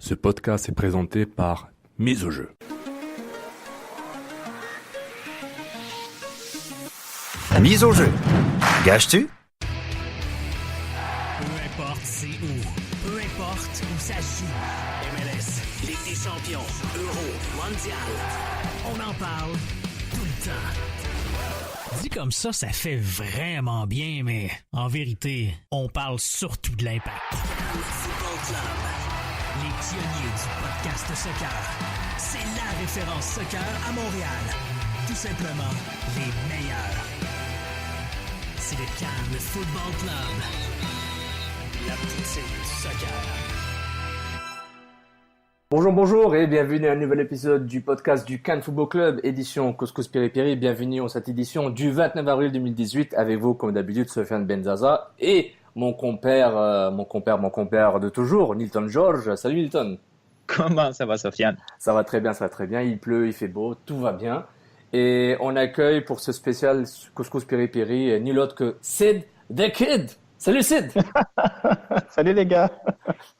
Ce podcast est présenté par Mise au jeu. Mise au jeu. Gages-tu? Peu importe c'est où, peu importe où ça se joue. MLS, Ligue des champions, Euro, Mondial. On en parle tout le temps. Dit comme ça fait vraiment bien, mais en vérité, on parle surtout de l'Impact. Cannes Football Club, les pionniers du podcast soccer. C'est la référence soccer à Montréal. Tout simplement, les meilleurs. C'est le Cannes Football Club. La poutine du soccer. Bonjour et bienvenue à un nouvel épisode du podcast du Cannes Football Club, édition Couscous Piri-Piri. Bienvenue à cette édition du 29 avril 2018 avec vous, comme d'habitude, Sofiane Benzaza et mon compère de toujours, Nilton George. Salut Nilton. Comment ça va, Sofiane? Ça va très bien. Il pleut, il fait beau, tout va bien. Et on accueille pour ce spécial Couscous Piri-Piri nul autre que Sid the Kid. Salut Sid. Salut les gars.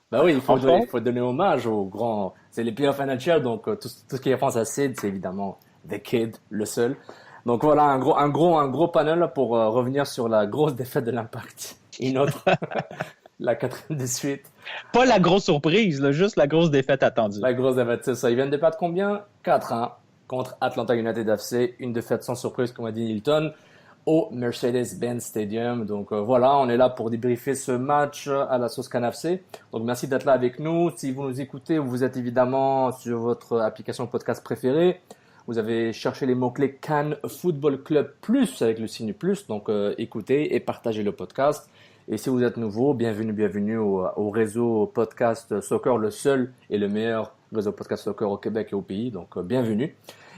Bah oui, il faut donner hommage aux grands. C'est les playoffs NHL, donc tout ce qui est France à Sid, c'est évidemment The Kid, le seul. Donc voilà, un gros panel là, pour revenir sur la grosse défaite de l'Impact. Une autre, la quatrième de suite. Pas la grosse surprise, là, juste la grosse défaite attendue. La grosse défaite, c'est ça. Ils viennent de perdre combien? 4-1 contre Atlanta United FC. Une défaite sans surprise, comme a dit Nilton, au Mercedes-Benz Stadium. Donc voilà, on est là pour débriefer ce match à la sauce Cannes FC. Donc merci d'être là avec nous. Si vous nous écoutez, vous êtes évidemment sur votre application podcast préférée. Vous avez cherché les mots-clés Cannes Football Club Plus avec le signe plus. Donc écoutez et partagez le podcast. Et si vous êtes nouveau, bienvenue au réseau podcast soccer, le seul et le meilleur réseau podcast soccer au Québec et au pays. Donc bienvenue.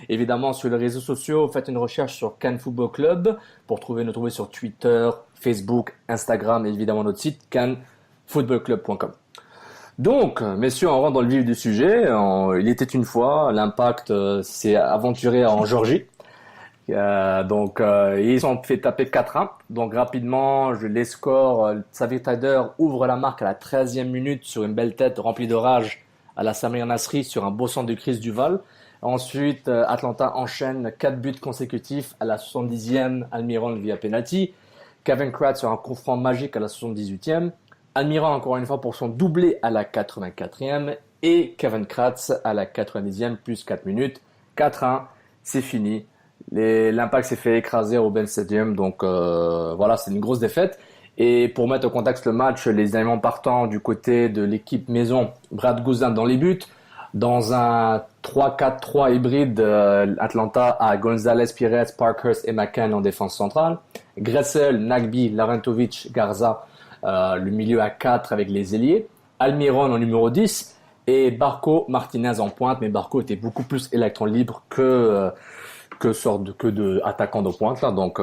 Évidemment, sur les réseaux sociaux, faites une recherche sur Cannes Football Club pour nous trouver sur Twitter, Facebook, Instagram et évidemment notre site cannesfootballclub.com. Donc, messieurs, on rentre dans le vif du sujet. Il était une fois, l'Impact s'est aventuré en Géorgie. Ils sont fait taper 4-1. Donc rapidement, les scores, Xavier Taider ouvre la marque à la 13e minute sur une belle tête remplie de rage à la Samir Nasri sur un beau centre de Chris Duval. Ensuite, Atlanta enchaîne 4 buts consécutifs à la 70e, Almiron via penalty. Kevin Kratz sur un coup franc magique à la 78e. Almiron encore une fois pour son doublé à la 84e. Et Kevin Kratz à la 90e plus 4 minutes. 4-1, c'est fini. L'Impact s'est fait écraser au Ben Stadium. Donc voilà, c'est une grosse défaite. Et pour mettre au contexte le match, les éléments partants du côté de l'équipe maison, Brad Guzan dans les buts. Dans un 3-4-3 hybride, Atlanta a Gonzalez, Pires, Parkhurst et McCann en défense centrale. Gressel, Nagby, Larentovic, Garza, le milieu à 4 avec les ailiers. Almiron en numéro 10 et Barco Martinez en pointe. Mais Barco était beaucoup plus électron libre que de attaquant de pointe là. Donc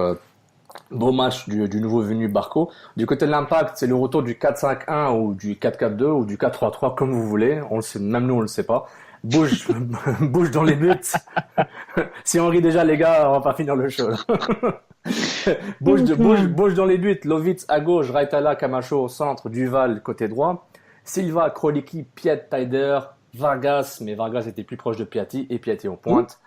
beau match du nouveau venu Barco. Du côté de l'Impact, c'est le retour du 4-5-1 ou du 4-4-2 ou du 4-3-3 comme vous voulez. On le sait, même nous on le sait pas. Bouge dans les buts. Si on rit déjà les gars, on va pas finir le show. bouge dans les buts. Lovitz à gauche, Raitala, Camacho au centre, Duval côté droit. Silva, Kroliki, Piet, Taider, Vargas, mais Vargas était plus proche de Piatti et Piatti en pointe.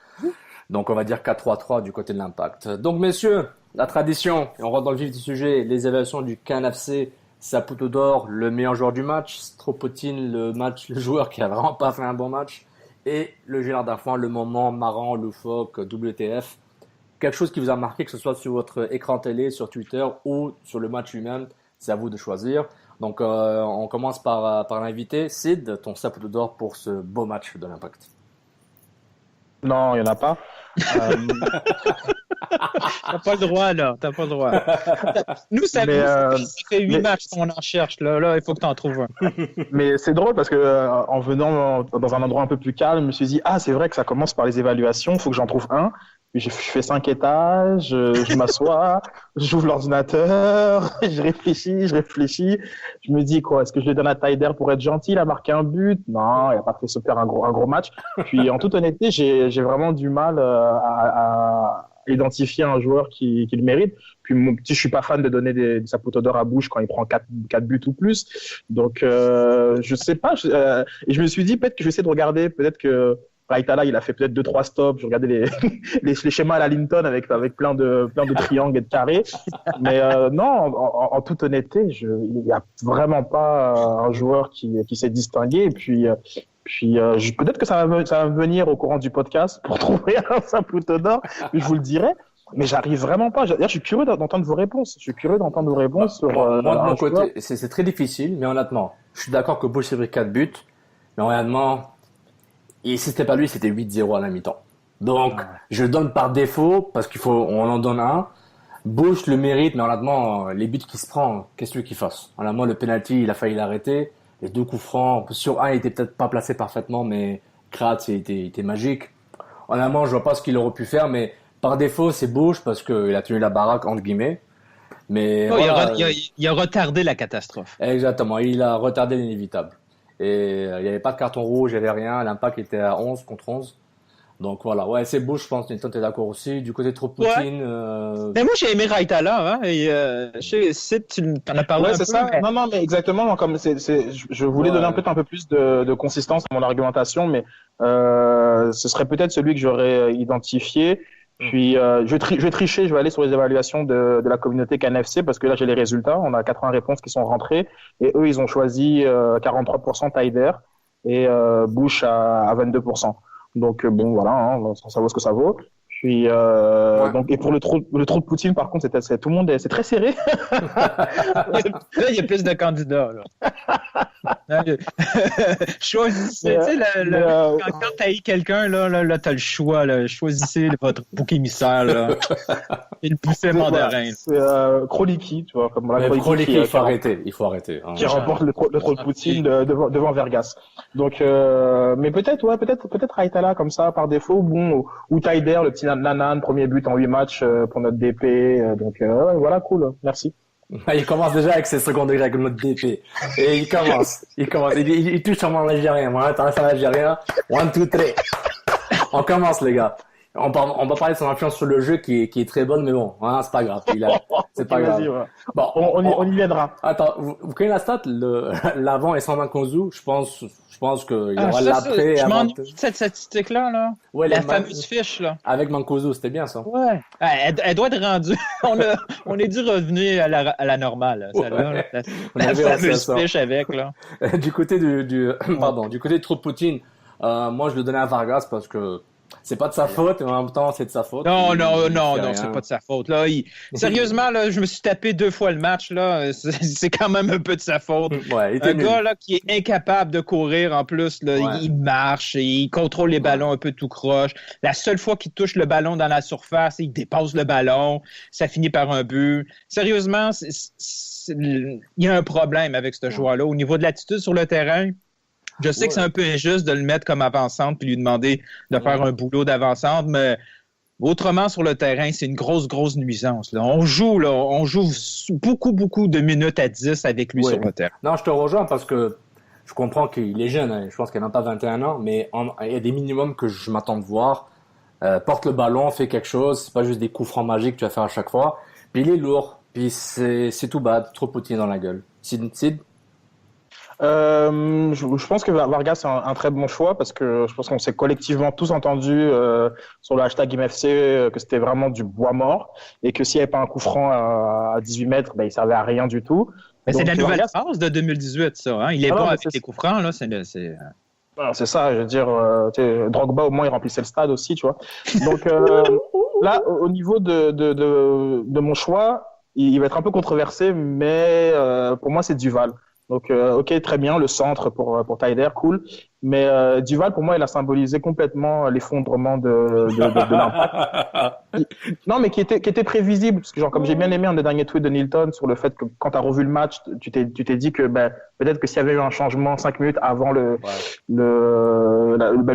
Donc on va dire 4-3-3 du côté de l'Impact. Donc messieurs, la tradition, et on rentre dans le vif du sujet, les évaluations du Cannes FC, Saputo d'or, le meilleur joueur du match, Stropotin, le joueur qui a vraiment pas fait un bon match, et le Gérard Darfoin, le moment marrant, loufoque, WTF. Quelque chose qui vous a marqué, que ce soit sur votre écran télé, sur Twitter ou sur le match lui-même, c'est à vous de choisir. Donc on commence par l'invité. Sid, ton Saputo d'or pour ce beau match de l'Impact. Non, il n'y en a pas. T'as pas le droit, là. T'as pas le droit. Nous, ça fait 8 matchs qu'on en cherche. Là, il faut que t'en trouves un. Mais c'est drôle parce que en venant dans un endroit un peu plus calme, je me suis dit, c'est vrai que ça commence par les évaluations, il faut que j'en trouve un. Puis je fais 5 étages, je m'assois, j'ouvre l'ordinateur, je réfléchis. Je me dis, quoi, est-ce que je le donne à Taider pour être gentil, il a marqué un but? Non, il a pas fait super un gros match. Puis en toute honnêteté, j'ai vraiment du mal identifier un joueur qui le mérite. Puis je suis pas fan de donner des sapoteaux d'or à Bush quand il prend 4 buts ou plus. Donc je sais pas. Et je me suis dit peut-être que je vais essayer de regarder. Peut-être que Raitala, il a fait peut-être 2-3 stops. Je regardais les schémas à la Linton avec plein de triangles et de carrés. Mais non, en toute honnêteté, il y a vraiment pas un joueur qui s'est distingué. Et puis peut-être que ça va venir au courant du podcast pour trouver un sapoteau d'or. Je vous le dirai. Mais j'arrive vraiment pas. D'ailleurs, je suis curieux d'entendre vos réponses. Je suis curieux d'entendre vos réponses sur. Moi, de mon côté, c'est très difficile, mais honnêtement, je suis d'accord que Bush a pris 4 buts, mais honnêtement, et si c'était pas lui, c'était 8-0 à la mi-temps. Donc, je le donne par défaut parce on en donne un. Bush le mérite, mais honnêtement, les buts qu'il se prend, qu'est-ce que tu veux qu'il fasse? Honnêtement, le penalty, il a failli l'arrêter. Les 2 coups francs, sur un, il était peut-être pas placé parfaitement, mais Kratz, il était magique. Honnêtement, je vois pas ce qu'il aurait pu faire, mais par défaut, c'est Bush parce qu'il a tenu la baraque, entre guillemets. Mais voilà, il a retardé la catastrophe. Exactement, il a retardé l'inévitable. Et il n'y avait pas de carton rouge, il n'y avait rien. L'impact était à 11 contre 11. Donc voilà, ouais, c'est Bush, je pense. Nilton, t'es d'accord aussi. Du côté de Tropoutine. Mais moi, j'ai aimé Raitala, hein. Et je sais, tu en as parlé un peu. C'est ça. Mais... Non, mais exactement. Comme je voulais donner un peu plus de consistance à mon argumentation, mais ce serait peut-être celui que j'aurais identifié. Puis je vais tricher, je vais aller sur les évaluations de la communauté KNFC parce que là j'ai les résultats, on a 80 réponses qui sont rentrées et eux ils ont choisi 43% Taider et Bush à 22%. Donc bon voilà, hein, ça vaut ce que ça vaut. Puis donc et pour le trou de Poutine par contre c'est tout le monde c'est très serré. Là il y a plus de candidats là. Choisissez, tu sais quand t'haïs quelqu'un là t'as le choix là, choisissez votre bouc émissaire là. Et le buffet mandarin. C'est Kroliki, tu vois comme la Kroliki, il faut arrêter. Hein, qui remporte le trou de Poutine devant Vergas. Donc mais peut-être Raitala comme ça par défaut ou Taider le petit Nanan, premier but en 8 matchs pour notre DP. Donc voilà, cool, merci. Il commence déjà avec ses secondes degrés avec notre DP. Et il commence. Il touche sur mon Algérien. Moi, attends, c'est un Algérien. 1, 2, 3. On commence, les gars. On va parler de son influence sur le jeu qui est très bonne, mais bon, hein, c'est pas grave. C'est pas grave. Ouais. Bon, on y viendra. Attends, vous connaissez la stat? L'avant est sans Mankozu. Je pense qu'il y aura l'après. Je m'ennuie de cette statistique-là, là. Ouais, la fameuse fiche, là. Avec Mankozu, c'était bien, ça. Ouais. Elle doit être rendue. On est dû revenir à la normale, celle-là. La fameuse fiche avec, là. Du côté du côté de Tropoutine, moi, je le donnais à Vargas parce que c'est pas de sa faute, mais en même temps, c'est de sa faute. Non, c'est pas de sa faute. Là, sérieusement, là, je me suis tapé 2 fois le match. Là, c'est quand même un peu de sa faute. Ouais, un gars là, qui est incapable de courir en plus, là, il marche, il contrôle les ballons un peu tout croche. La seule fois qu'il touche le ballon dans la surface, il dépasse le ballon. Ça finit par un but. Sérieusement, il y a un problème avec ce joueur-là. Au niveau de l'attitude sur le terrain, je sais que c'est un peu injuste de le mettre comme avant-centre puis lui demander de faire un boulot d'avant-centre, mais autrement, sur le terrain, c'est une grosse nuisance. Là. On joue beaucoup de minutes à 10 avec lui sur le terrain. Non, je te rejoins parce que je comprends qu'il est jeune. Hein. Je pense qu'il n'a même pas 21 ans, mais il y a des minimums que je m'attends de voir. Porte le ballon, fait quelque chose. C'est pas juste des coups francs magiques que tu vas faire à chaque fois. Puis il est lourd. Puis c'est tout bad. Trop Poutine dans la gueule. Sid? Je pense que Vargas est un très bon choix parce que je pense qu'on s'est collectivement tous entendus sur le hashtag IMFC que c'était vraiment du bois mort et que s'il n'y avait pas un coup franc à 18 mètres, il servait à rien du tout. Mais donc, c'est la nouvelle phase de 2018, ça. Hein? Il est bon avec les coups francs, là. C'est ça, je veux dire, Drogba au moins il remplissait le stade aussi, tu vois. Donc là, au niveau de mon choix, il va être un peu controversé, mais pour moi c'est Duval. Donc, ok, très bien, le centre pour Taider, cool. Mais Duval, pour moi, il a symbolisé complètement l'effondrement de l'Impact. Non, mais qui était prévisible. Parce que, genre, comme j'ai bien aimé un des derniers tweets de Nilton sur le fait que quand tu as revu le match, tu t'es dit que peut-être que s'il y avait eu un changement 5 minutes avant le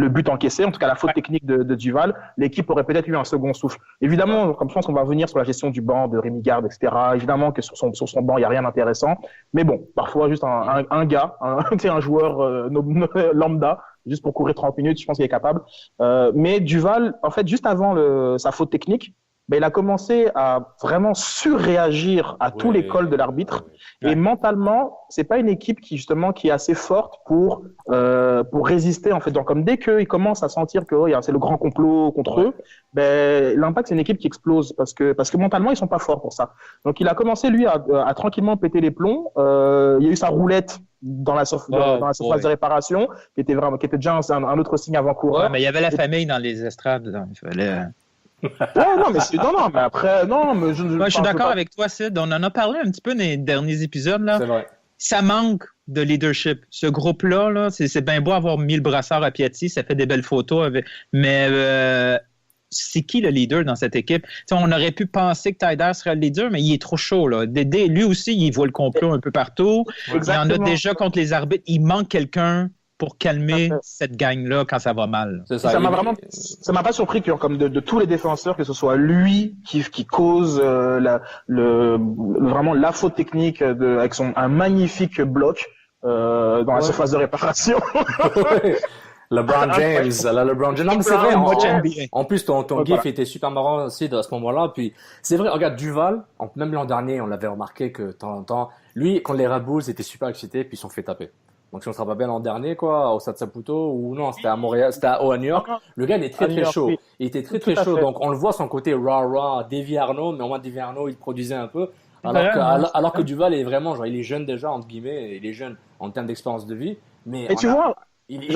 but encaissé, en tout cas la faute technique de Duval, l'équipe aurait peut-être eu un second souffle. Évidemment, comme je pense qu'on va revenir sur la gestion du banc de Rémi Garde, etc. Évidemment que sur son banc, il n'y a rien d'intéressant. Mais bon, parfois, juste un gars, un joueur lambda, juste pour courir 30 minutes, je pense qu'il est capable. Mais Duval, en fait, juste avant sa faute technique, ben, il a commencé à vraiment surréagir à tous les calls de l'arbitre. Et mentalement, c'est pas une équipe qui justement qui est assez forte pour résister en fait. Donc comme dès qu'ils commencent à sentir que c'est le grand complot contre eux, ben l'Impact c'est une équipe qui explose parce que mentalement ils sont pas forts pour ça. Donc il a commencé lui à tranquillement péter les plombs. Il y a eu sa roulette dans la surface de réparation qui était déjà un autre signe avant-coureur. Ouais, mais il y avait la famille dans les estrades, là. Il fallait. Mais après, mais je suis d'accord avec toi, Sid. On en a parlé un petit peu dans les derniers épisodes, là. C'est vrai. Ça manque de leadership. Ce groupe-là, là, c'est bien beau avoir mis le brassard à Piatti, ça fait des belles photos, mais c'est qui le leader dans cette équipe? T'sais, on aurait pu penser que Taider serait le leader, mais il est trop chaud, là. Dédé, lui aussi, il voit le complot un peu partout. Exactement. Il y en a déjà contre les arbitres. Il manque quelqu'un pour calmer cette gang-là quand ça va mal. Ça m'a pas surpris que, comme de tous les défenseurs, que ce soit lui qui cause vraiment la faute technique avec un magnifique bloc dans la surface de réparation. LeBron James, Non, mais c'est vrai. En plus, ton gif était super marrant aussi à ce moment-là. Puis, c'est vrai, regarde, Duval, même l'an dernier, on l'avait remarqué que de temps en temps, lui, quand les Red Bulls étaient super excités, puis ils sont fait taper. Donc, si on se rappelle bien l'an dernier, quoi, au Stade Saputo, ou non, c'était à Montréal, c'était à New York. Le gars, il est très chaud. Oui. Il était très chaud. Donc, on le voit son côté rah-rah, Davy Arnaud, mais au moins Davy Arnaud, il produisait un peu. Alors que Duval est vraiment, genre, il est jeune déjà, entre guillemets, il est jeune en termes d'expérience de vie. Mais tu vois, tous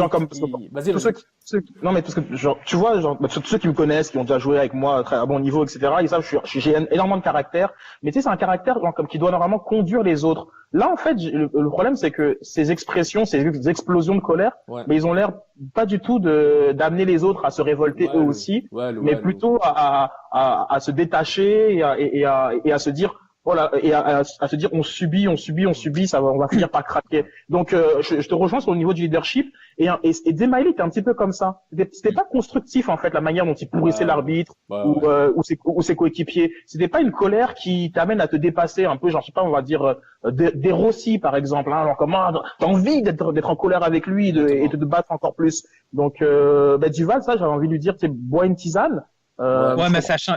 ceux qui me connaissent, qui ont déjà joué avec moi à bon niveau, etc., ils savent que j'ai énormément de caractère. Mais tu sais, c'est un caractère genre, comme qui doit normalement conduire les autres. Là, en fait, le problème, c'est que ces expressions, ces explosions de colère, mais ils ont l'air pas du tout d'amener les autres à se révolter eux aussi, mais plutôt à se détacher et à se dire, et à se dire on subit, on va finir par craquer. Donc je te rejoins sur le niveau du leadership et Desmaël était un petit peu comme ça. C'était pas constructif en fait la manière dont il pourrissait l'arbitre ou ses coéquipiers. C'était pas une colère qui t'amène à te dépasser un peu, genre je sais pas, on va dire des Rossi par exemple, hein, genre comment t'as envie d'être en colère avec lui et de te battre encore plus. Donc Duval, ça j'avais envie de lui dire, bois une tisane.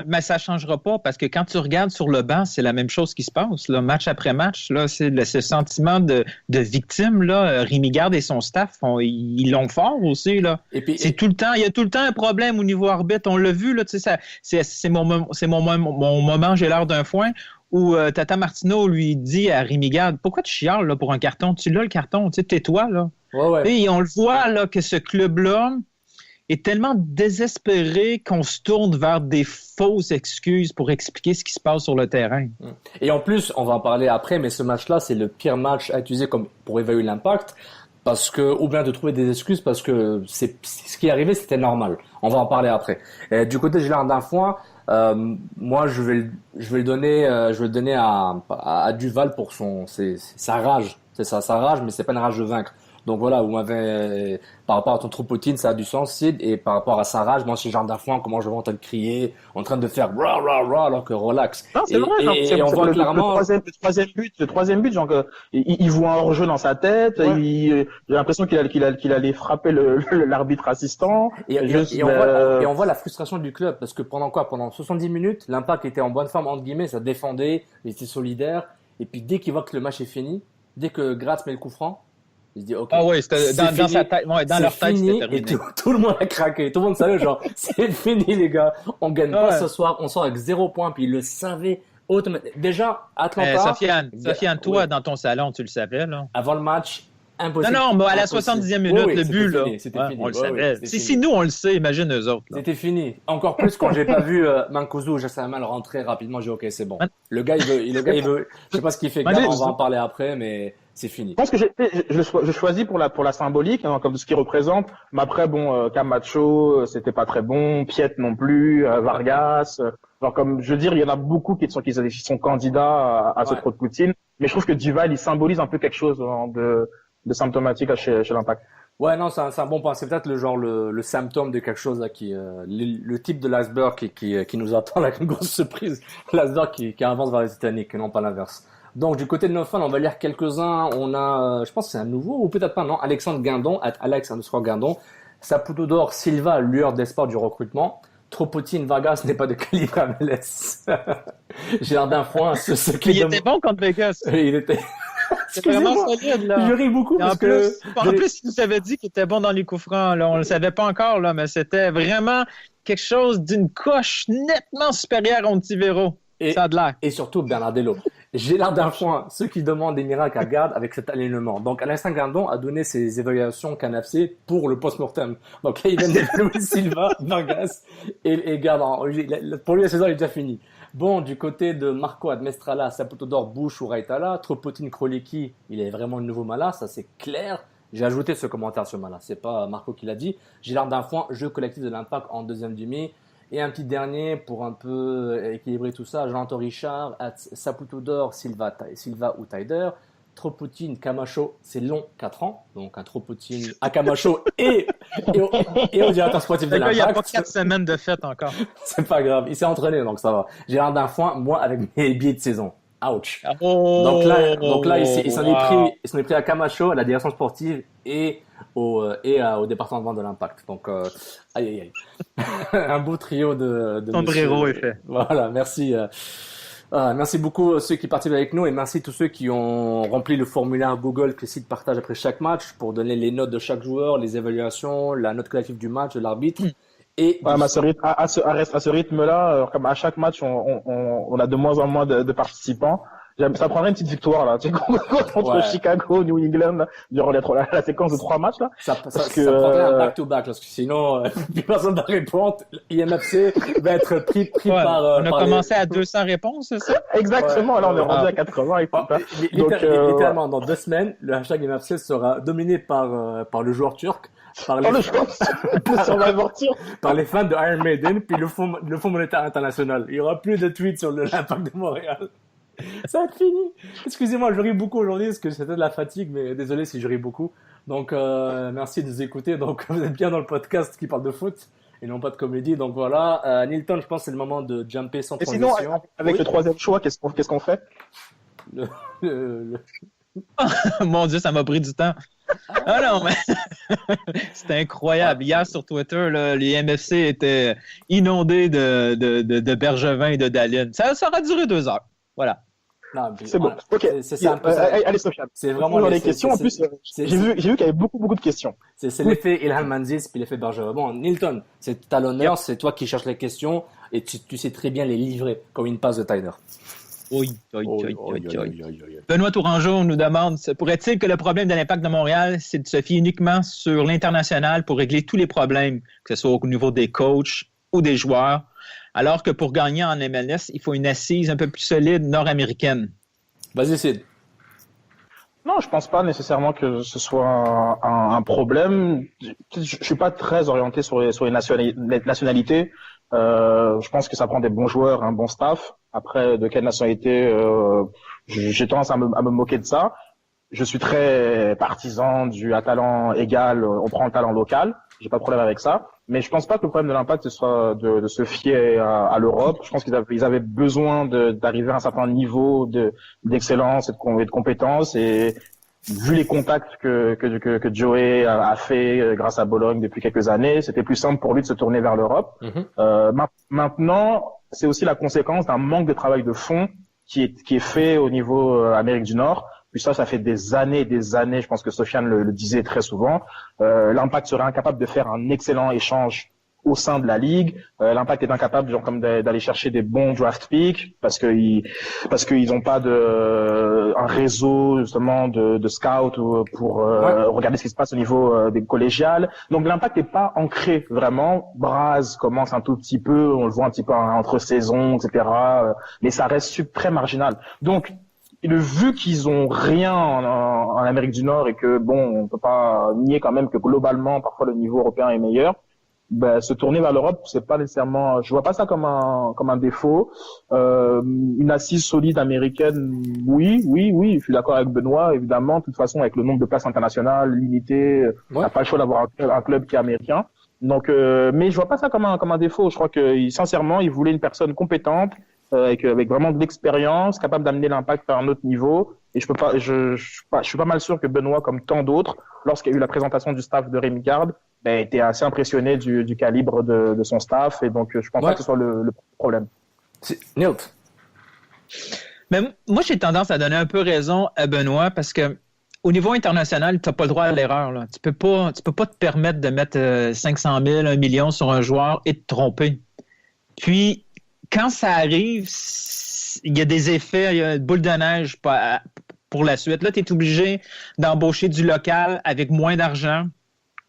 Mais ça changera pas parce que quand tu regardes sur le banc, c'est la même chose qui se passe, là, match après match. Là, c'est ce sentiment de victime. Là, Rémi Garde et son staff, ils l'ont fort aussi. Là. C'est tout le temps. Il y a tout le temps un problème au niveau arbitre. On l'a vu. Là, tu sais, c'est mon moment. J'ai l'air d'un foin. Où Tata Martino lui dit à Rémi Garde, pourquoi tu chiales là pour un carton? Tu l'as le carton, tu sais, tais-toi là. Et on le voit là que ce club-là est tellement désespéré qu'on se tourne vers des fausses excuses pour expliquer ce qui se passe sur le terrain. Et en plus, on va en parler après, mais ce match-là, c'est le pire match à utiliser comme pour évaluer l'impact, parce que, ou bien de trouver des excuses, parce que ce qui est arrivé, c'était normal. On va en parler après. Et du côté de Gilles Darfoin, moi, je vais le donner à Duval pour sa rage. C'est ça, sa rage, mais c'est pas une rage de vaincre. Donc voilà, par rapport à ton Troupotine, ça a du sens, Sid, et par rapport à sa rage, moi, chez Jean Darfoin, comment je vois en train de crier, en train de faire rah, rah, rah, alors que relax. Non, c'est vrai, et on voit clairement. Le troisième but, genre, il voit un hors-jeu dans sa tête, j'ai l'impression qu'il allait frapper l'arbitre assistant. Et on voit la frustration du club, parce que pendant 70 minutes, l'Impact était en bonne forme, entre guillemets, ça défendait, il était solidaire, et puis dès qu'il voit que le match est fini, dès que Gratz met le coup franc, il se dit, OK. Ah oui, c'était dans sa tête, dans leur tête, c'était terminé. Et tout le monde a craqué. Tout le monde savait, genre, c'est fini, les gars. On gagne pas ce soir. On sort avec 0 points. Puis ils le savaient automatiquement. Déjà, Atlanta. Sofiane, toi, dans ton salon, tu le savais, là. Avant le match, impossible. Non, mais à la 70e minute, le but, là. C'était fini. On le savait. Si nous, on le sait, imagine eux autres, là. C'était fini. Encore plus quand j'ai pas vu Mancuso ou Jassamal rentrer rapidement. J'ai dit, OK, c'est bon. Le gars, il veut. Je sais pas ce qu'il fait, on va en parler après, mais c'est fini. Je pense que je choisis pour la symbolique, hein, comme ce qu'il représente. Mais après, bon, Camacho, c'était pas très bon. Piet non plus. Vargas. Genre, comme je veux dire, il y en a beaucoup qui sont candidats à ce trou de Poutine. Mais je trouve que Duval, il symbolise un peu quelque chose de symptomatique chez l'Impact. Ouais, non, c'est un bon point. C'est peut-être le symptôme de quelque chose là le type de l'iceberg qui nous attend là, une grosse surprise. L'iceberg qui avance vers les Titanic, et non pas l'inverse. Donc, du côté de nos fans, on va lire quelques-uns. On a, je pense que c'est un nouveau, ou peut-être pas, non, Alexandre Guindon, Alex_Guindon. Saputo d'Or, Silva, lueur d'espoir du recrutement. Tropotine Vargas n'est pas de calibre MLS. Gérardin Foin, ce qui Il était bon contre Vegas. Il était. C'est vraiment solide, là. Je ris beaucoup parce que. En plus, il nous avait dit qu'il était bon dans les coups francs, là. On le savait pas encore, là, mais c'était vraiment quelque chose d'une coche nettement supérieure à Ontivero. Ça a de l'air. Et surtout, Bernardello. Gérardin Foin, ceux qui demandent des miracles à garde avec cet alignement. Donc, Alain Gardon a donné ses évaluations CanFC pour le post-mortem. Donc là, il vient de Luis Silva, Vargas et Gardon. Pour lui, la saison est déjà finie. Bon, du côté de Marco Admestrala, Saputo d'Or, Bush ou Raitala, Tropotine Kroleki, il est vraiment le nouveau Mala, ça c'est clair. J'ai ajouté ce commentaire sur Mala, c'est pas Marco qui l'a dit. Gérardin Foin, jeu collectif de l'Impact en deuxième demi. Et un petit dernier pour un peu équilibrer tout ça, Jean-Antoine Richard, Saputo d'Or, Silva ou Taider. Tropotine, Camacho, c'est long, 4 ans. Donc un Tropotine à Camacho et au directeur sportif de l'Impact. Il n'y a pas 4 semaines de fête encore. C'est pas grave, il s'est entraîné donc ça va. Gérardin Foin, moi avec mes billets de saison. Ouch. Oh, donc là il s'en est pris à Camacho, à la direction sportive et au département de vente de l'Impact. Donc aïe. Un beau trio de Sombrero est fait. Voilà, merci. Merci beaucoup à ceux qui participent avec nous et merci à tous ceux qui ont rempli le formulaire Google que le site partage après chaque match pour donner les notes de chaque joueur, les évaluations, la note collective du match, de l'arbitre. Et à ce rythme-là, comme à chaque match, on a de moins en moins de participants. Ça prendrait une petite victoire là, tu sais, contre Chicago, New England, là, durant la séquence de 3 matchs là. Ça prendrait un back-to-back, parce que sinon, plus personne va répondre. IMFC va être pris par. On a commencé à 200 réponses, c'est ça? Exactement. Là, on est rendu à 80 et tout ça. Littéralement, dans 2 semaines, le hashtag IMFC sera dominé par le joueur turc. Par les fans de Iron Maiden, puis le Fonds monétaire international. Il y aura plus de tweets sur l'Impact de Montréal. Ça va être fini. Excusez-moi, je ris beaucoup aujourd'hui parce que c'était de la fatigue, mais désolé si je ris beaucoup. Donc, merci de nous écouter. Donc, vous êtes bien dans le podcast qui parle de foot et non pas de comédie. Donc voilà, Nilton, je pense que c'est le moment de jumper sans transition. Et sinon, avec le troisième choix, qu'est-ce qu'on fait? Mon Dieu, ça m'a pris du temps. Ah non, mais c'était incroyable. Hier sur Twitter, là, les MFC étaient inondés de Bergevin et de Dallin. Ça aura duré 2 heures. Voilà. Non, c'est bon. Ok. Allez, Sofiane. C'est vraiment dans les questions. En plus, j'ai vu qu'il y avait beaucoup de questions. C'est l'effet Ilhan Manzis puis l'effet Bergevin. Bon, Nilton, c'est à l'honneur, c'est toi qui cherches les questions et tu sais très bien les livrer comme une passe de Tyler. Oui. Benoît Tourangeau nous demande, pourrait-il que le problème de l'Impact de Montréal, c'est de se fier uniquement sur l'international pour régler tous les problèmes, que ce soit au niveau des coachs ou des joueurs, alors que pour gagner en MLS, il faut une assise un peu plus solide nord-américaine? Vas-y, Sid. Non, je pense pas nécessairement que ce soit un problème. Je suis pas très orienté sur les nationalités. Je pense que ça prend des bons joueurs, un bon staff. Après, de quelle nationalité, j'ai tendance à me moquer de ça. Je suis très partisan à talent égal, on prend le talent local. J'ai pas de problème avec ça. Mais je pense pas que le problème de l'Impact, ce soit de se fier à l'Europe. Je pense qu'ils avaient besoin d'arriver à un certain niveau d'excellence et de compétences. Et vu les contacts que Joey a fait grâce à Bologne depuis quelques années, c'était plus simple pour lui de se tourner vers l'Europe. Maintenant, c'est aussi la conséquence d'un manque de travail de fond qui est fait au niveau Amérique du Nord. Puis ça fait des années, je pense que Sofiane le disait très souvent, l'Impact serait incapable de faire un excellent échange au sein de la ligue. L'Impact est incapable d'aller chercher des bons draft picks parce qu'ils ont pas un réseau justement de scouts pour regarder ce qui se passe au niveau des collégiales. Donc l'Impact n'est pas ancré vraiment. Braz commence un tout petit peu, on le voit un petit peu entre saisons, etc. Mais ça reste très marginal. Donc vu qu'ils ont rien en Amérique du Nord et que on peut pas nier quand même que globalement parfois le niveau européen est meilleur, se tourner vers l'Europe, c'est pas nécessairement, je vois pas ça comme un défaut. Une assise solide américaine, oui, je suis d'accord avec Benoît, évidemment. De toute façon, avec le nombre de places internationales limité, t'as pas le choix d'avoir un club qui est américain. Donc, mais je vois pas ça comme un défaut. Je crois que sincèrement, ils voulaient une personne compétente, avec vraiment de l'expérience, capable d'amener l'Impact à un autre niveau. Et je suis pas mal sûr que Benoît, comme tant d'autres, lorsqu'il y a eu la présentation du staff de Rémi Garde, était assez impressionné du calibre de son staff, et donc je pense pas que ce soit le problème. Neil. Mais moi, j'ai tendance à donner un peu raison à Benoît parce que au niveau international, tu n'as pas le droit à l'erreur. Là. Tu peux pas te permettre de mettre 500 000, 1 million sur un joueur et de te tromper. Puis, quand ça arrive, il y a des effets, il y a une boule de neige pour la suite. Là, tu es obligé d'embaucher du local avec moins d'argent.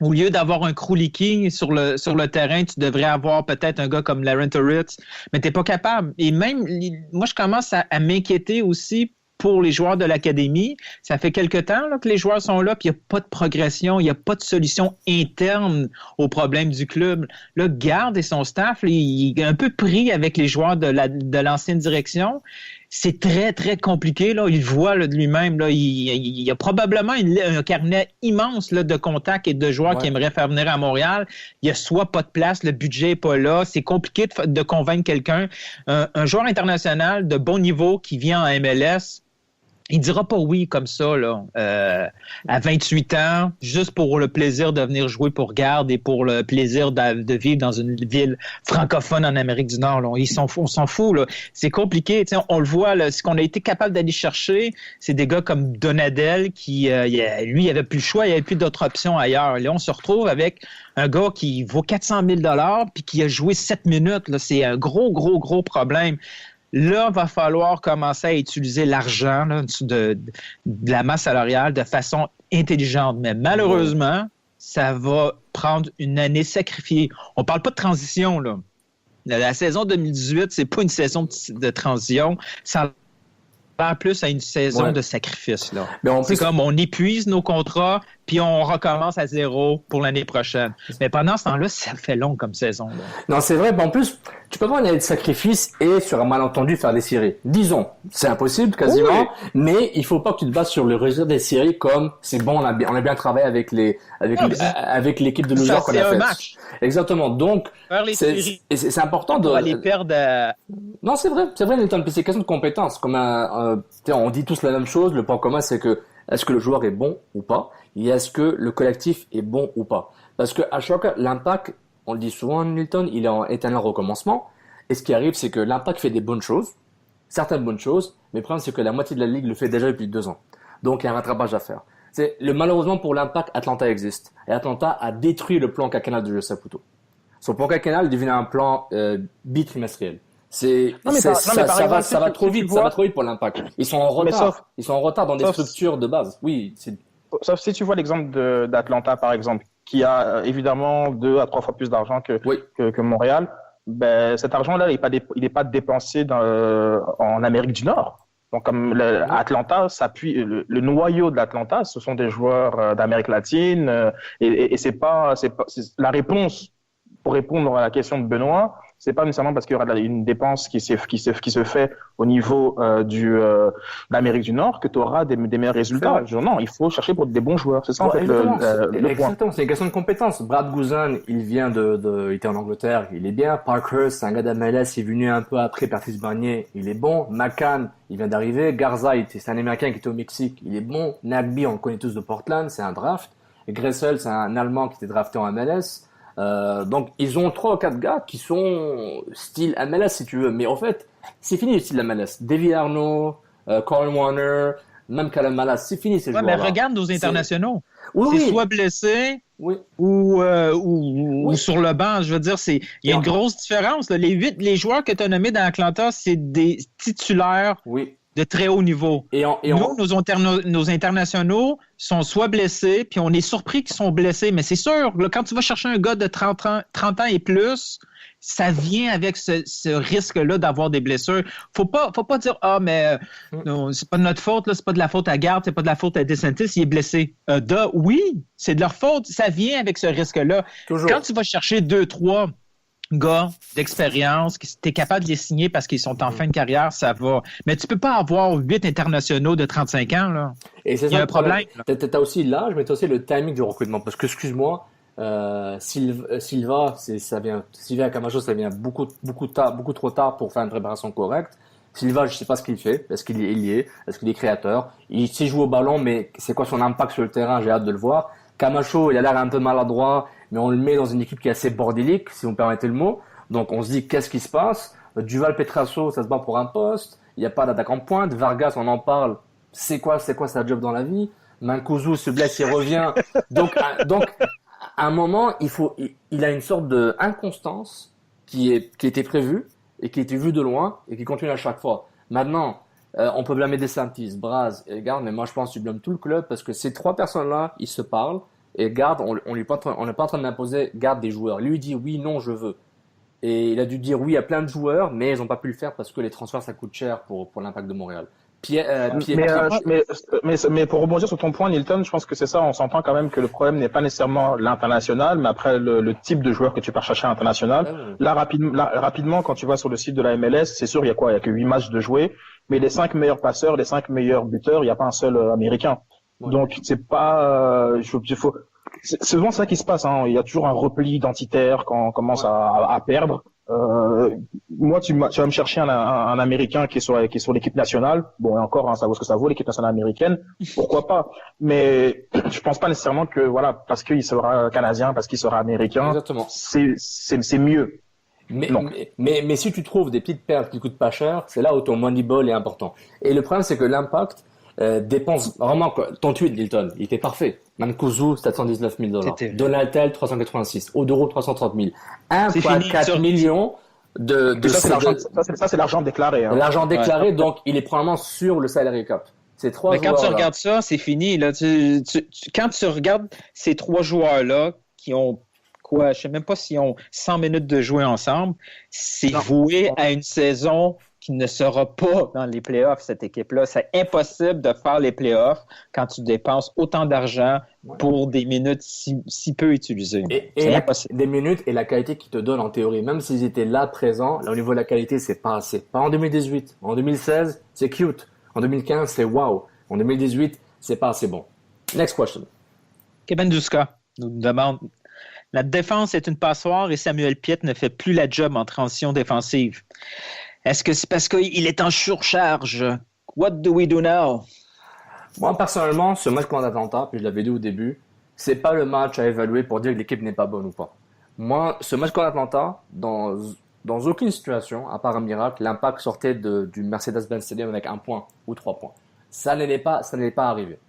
Au lieu d'avoir un Kruliki sur le terrain, tu devrais avoir peut-être un gars comme Laurent Turritz, mais tu n'es pas capable. Et même, moi, je commence à m'inquiéter aussi pour les joueurs de l'académie. Ça fait quelque temps là, que les joueurs sont là, puis il n'y a pas de progression, il n'y a pas de solution interne aux problèmes du club. Là, Garde et son staff, là, il est un peu pris avec les joueurs de l'ancienne direction. C'est très, très compliqué. Là. Il voit là, de lui-même. Là, il y a probablement un carnet immense là, de contacts et de joueurs qui aimeraient faire venir à Montréal. Il n'y a soit pas de place, le budget n'est pas là. C'est compliqué de convaincre quelqu'un. Un joueur international de bon niveau qui vient en MLS, il dira pas oui comme ça là, à 28 ans, juste pour le plaisir de venir jouer pour Garde et pour le plaisir de vivre dans une ville francophone en Amérique du Nord. Là. On s'en fout. Là. C'est compliqué. T'sais, on le voit, là, ce qu'on a été capable d'aller chercher, c'est des gars comme Donadel qui, lui, il avait plus le choix, il n'y avait plus d'autres options ailleurs. Là, on se retrouve avec un gars qui vaut 400 000 $ puis qui a joué 7 minutes. Là. C'est un gros problème. Là, il va falloir commencer à utiliser l'argent là, de la masse salariale de façon intelligente. Mais malheureusement, ça va prendre une année sacrifiée. On ne parle pas de transition. Là. La saison 2018, c'est pas une saison de transition. Ça parle plus à une saison de sacrifice. Là. Mais c'est comme on épuise nos contrats, puis on recommence à zéro pour l'année prochaine. Mais pendant ce temps-là, ça fait long comme saison. Là. Non, c'est vrai. En plus, tu peux avoir une année de sacrifice et sur un malentendu faire des séries. Disons, c'est impossible quasiment, mais il faut pas que tu te bases sur le résultat des séries comme c'est bon, on a bien travaillé avec l'équipe de New York qu'on a fait. Match. Exactement. Donc, c'est important de. On va les perdre. Non, c'est vrai, Nilton. Puis c'est question de compétence. Comme on dit tous la même chose. Le point commun, c'est que est-ce que le joueur est bon ou pas, et est-ce que le collectif est bon ou pas. Parce que à chaque fois, l'Impact, on le dit souvent, Nilton, il est en éternel recommencement. Et ce qui arrive, c'est que l'Impact fait des bonnes choses, certaines bonnes choses, mais le problème, c'est que la moitié de la ligue le fait déjà depuis 2 ans. Donc, il y a un rattrapage à faire. Malheureusement pour l'Impact, Atlanta existe. Et Atlanta a détruit le plan quinquennal de José Saputo. Son plan quinquennal devient un plan bitrimestriel. Ça va trop vite pour l'Impact. Ils sont en retard dans des structures de base. Oui, sauf si tu vois l'exemple d'Atlanta, par exemple, qui a évidemment 2 à 3 fois plus d'argent que Montréal. Ben, cet argent-là, il n'est pas dépensé en Amérique du Nord. Donc, comme Atlanta s'appuie, le noyau de l'Atlanta, ce sont des joueurs d'Amérique latine, et c'est la réponse pour répondre à la question de Benoît. C'est pas nécessairement parce qu'il y aura une dépense qui se fait au niveau de l'Amérique du Nord que tu auras des meilleurs résultats. Non, il faut chercher pour des bons joueurs. C'est ça en fait le point. C'est une question de compétence. Brad Guzan, il vient il était en Angleterre, il est bien. Parker, c'est un gars d'MLS, il est venu un peu après Patrice Bernier, il est bon. McCann, il vient d'arriver. Garza, c'est un Américain qui était au Mexique, il est bon. Nagby, on le connaît tous de Portland, c'est un draft. Gressel, c'est un Allemand qui était drafté en MLS. Donc ils ont 3 ou 4 gars qui sont style MLS si tu veux, mais en fait c'est fini le style MLS. David Arnaud, Colin Warner, même Callum Malas, c'est fini ces joueurs-là. Mais regarde nos internationaux. C'est soit blessés ou sur le banc. Je veux dire, il y a une grosse différence. Là. Les joueurs que tu as nommés dans Atlanta, c'est des titulaires. De très haut niveau. Nos internationaux sont soit blessés, puis on est surpris qu'ils sont blessés, mais c'est sûr, là, quand tu vas chercher un gars de 30 ans et plus, ça vient avec ce risque-là d'avoir des blessures. Faut pas dire mais non, c'est pas de notre faute, là, c'est pas de la faute à Garde, c'est pas de la faute à DeSantis, il est blessé. Oui, c'est de leur faute, ça vient avec ce risque-là. Toujours. Quand tu vas chercher 2-3 gars d'expérience, qui t'es capable de les signer parce qu'ils sont en fin de carrière, ça va. Mais tu peux pas avoir 8 internationaux de 35 ans, là. Et c'est ça, il y a un problème. T'as aussi l'âge, mais t'as aussi le timing du recrutement. Parce que, excuse-moi, Sylvain Camacho, ça vient beaucoup trop tard pour faire une préparation correcte. Silva, je sais pas ce qu'il fait. Est-ce qu'il y est? Est-ce qu'il est créateur? Il sait jouer au ballon, mais c'est quoi son impact sur le terrain? J'ai hâte de le voir. Camacho, il a l'air un peu maladroit, mais on le met dans une équipe qui est assez bordélique, si vous me permettez le mot. Donc on se dit, qu'est-ce qui se passe? Duval Petrasso, ça se bat pour un poste. Il n'y a pas d'attaquant de pointe. Vargas, on en parle. C'est quoi sa job dans la vie? Mancuso se blesse, il revient. Donc, à un moment, il a une sorte de inconstance qui était prévue et qui était vue de loin et qui continue à chaque fois. Maintenant, on peut blâmer DeSantis, Braz et Garde, mais moi je pense que tu blâmes tout le club parce que ces trois personnes-là, ils se parlent et Garde, on n'est pas en train d'imposer Garde des joueurs. Lui il dit oui, non, je veux. Et il a dû dire oui à plein de joueurs, mais ils n'ont pas pu le faire parce que les transferts ça coûte cher pour l'Impact de Montréal. Mais pour rebondir sur ton point, Nilton, je pense que c'est ça. On s'entend quand même que le problème n'est pas nécessairement l'international, mais après le type de joueur que tu pars chercher à l'international. Là, rapidement, quand tu vas sur le site de la MLS, c'est sûr, il y a quoi? Il y a que 8 matchs de jouer, mais les 5 meilleurs passeurs, les 5 meilleurs buteurs, il n'y a pas un seul Américain. Ouais. Donc, c'est pas, c'est souvent ça qui se passe, hein. Il y a toujours un repli identitaire quand on commence à perdre. Moi, tu vas me chercher un Américain qui est sur l'équipe nationale. Bon, et encore, hein, ça vaut ce que ça vaut, l'équipe nationale américaine. Pourquoi pas? Mais je pense pas nécessairement que, voilà, parce qu'il sera canadien, parce qu'il sera américain. Exactement. C'est mieux. Mais si tu trouves des petites perles qui coûtent pas cher, c'est là où ton moneyball est important. Et le problème, c'est que l'Impact dépense vraiment quoi. Ton tweet, Hilton, il était parfait. Mancuso, 719 000 $. Donatel, 386. Odoro, 330 000. 1,4 million de ça, c'est l'argent déclaré. Hein. L'argent déclaré, donc il est probablement sur le salary cap. Ces trois Mais joueurs. Quand tu regardes ça, c'est fini. Là. Quand tu regardes ces trois joueurs-là qui ont je sais même pas s'ils ont 100 minutes de jouer ensemble, c'est voué à une saison qui ne sera pas dans les playoffs, cette équipe-là. C'est impossible de faire les playoffs quand tu dépenses autant d'argent pour des minutes si peu utilisées. C'est impossible. Des minutes et la qualité qu'ils te donnent en théorie. Même s'ils étaient là, présents, là, au niveau de la qualité, c'est pas assez. Pas en 2018. En 2016, c'est cute. En 2015, c'est wow. En 2018, c'est pas assez bon. Next question. Kevin Duska nous demande: la défense est une passoire et Samuel Piette ne fait plus la job en transition défensive. Est-ce que c'est parce qu'il est en surcharge? What do we do now? Moi, personnellement, ce match contre Atlanta, puis je l'avais dit au début, c'est pas le match à évaluer pour dire que l'équipe n'est pas bonne ou pas. Moi, ce match contre Atlanta, dans aucune situation, à part un miracle, l'Impact sortait du Mercedes-Benz Stadium avec 1 point ou 3 points. Ça n'allait pas arrivé.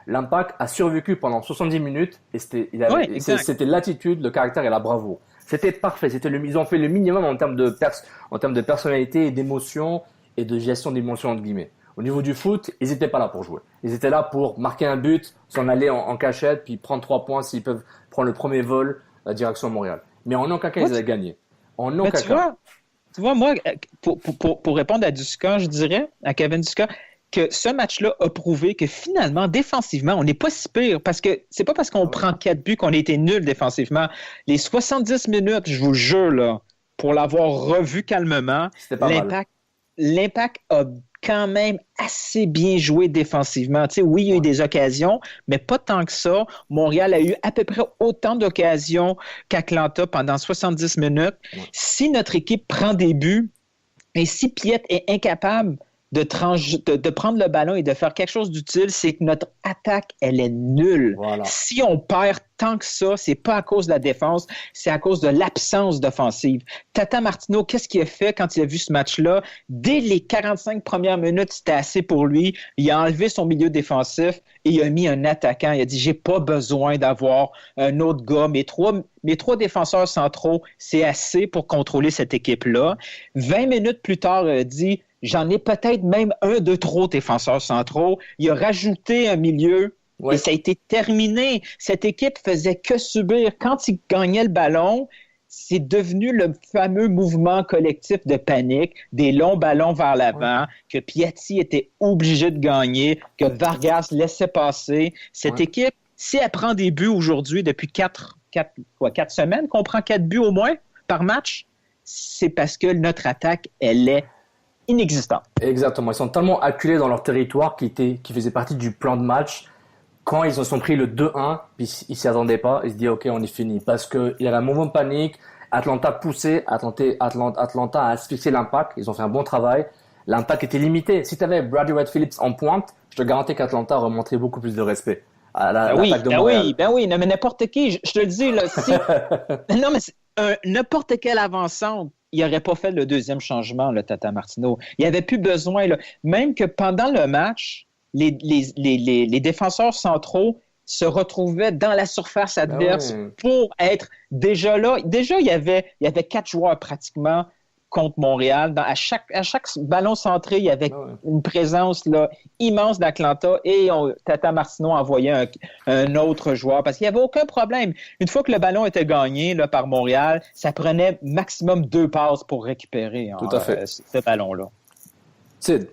L'Impact a survécu pendant 70 minutes et c'était l'attitude, le caractère et la bravoure. C'était parfait. Ils ont fait le minimum en termes de personnalité et d'émotion et de gestion d'émotion entre guillemets. Au niveau du foot, ils n'étaient pas là pour jouer. Ils étaient là pour marquer un but, s'en aller en cachette, puis prendre 3 points s'ils peuvent prendre le premier vol direction Montréal. Mais en aucun cas, ils avaient gagné. En aucun cas. Tu vois, moi, pour répondre à Duska, je dirais, à Kevin Duska, que ce match-là a prouvé que finalement, défensivement, on n'est pas si pire parce que c'est pas parce qu'on prend 4 buts qu'on a été nul défensivement. Les 70 minutes, je vous jure, là, pour l'avoir revu calmement, l'Impact a quand même assez bien joué défensivement. Tu sais, oui, il y a eu des occasions, mais pas tant que ça. Montréal a eu à peu près autant d'occasions qu'Atlanta pendant 70 minutes. Ouais. Si notre équipe prend des buts et si Piette est incapable de prendre le ballon et de faire quelque chose d'utile, c'est que notre attaque, elle est nulle. Voilà. Si on perd tant que ça, c'est pas à cause de la défense, c'est à cause de l'absence d'offensive. Tata Martino, qu'est-ce qu'il a fait quand il a vu ce match-là? Dès les 45 premières minutes, c'était assez pour lui. Il a enlevé son milieu défensif et il a mis un attaquant. Il a dit, j'ai pas besoin d'avoir un autre gars. Mes trois défenseurs centraux, c'est assez pour contrôler cette équipe-là. 20 minutes plus tard, il a dit, j'en ai peut-être même un de trop défenseurs centraux. Il a rajouté un milieu et ça a été terminé. Cette équipe faisait que subir. Quand il gagnait le ballon, c'est devenu le fameux mouvement collectif de panique, des longs ballons vers l'avant, que Piatti était obligé de gagner, que Vargas laissait passer. Cette équipe, si elle prend des buts aujourd'hui depuis 4 semaines, qu'on prend 4 buts au moins par match, c'est parce que notre attaque, elle est inexistant. Exactement. Ils sont tellement acculés dans leur territoire qui faisait partie du plan de match. Quand ils se sont pris le 2-1, puis ils s'y attendaient pas, ils se disent OK, on est fini. Parce qu'il y a un mouvement de panique. Atlanta poussait, Atlanta a asphyxié l'Impact. Ils ont fait un bon travail. L'Impact était limité. Si tu avais Brady Red Phillips en pointe, je te garantis qu'Atlanta remonterait beaucoup plus de respect. à l'attaque de Montréal. Non, mais n'importe qui, je te le dis, là, si... non, mais n'importe quel avançant, il n'aurait pas fait le deuxième changement, le Tata Martino. Il n'y avait plus besoin, là. Même que pendant le match, les défenseurs centraux se retrouvaient dans la surface adverse pour être déjà là. Déjà, il y avait 4 joueurs pratiquement contre Montréal. À chaque ballon centré, il y avait une présence là, immense d'Atlanta et Tata Martino envoyait un autre joueur parce qu'il n'y avait aucun problème. Une fois que le ballon était gagné là, par Montréal, ça prenait maximum 2 passes pour récupérer Tout à fait. Ce ballon-là. Sid.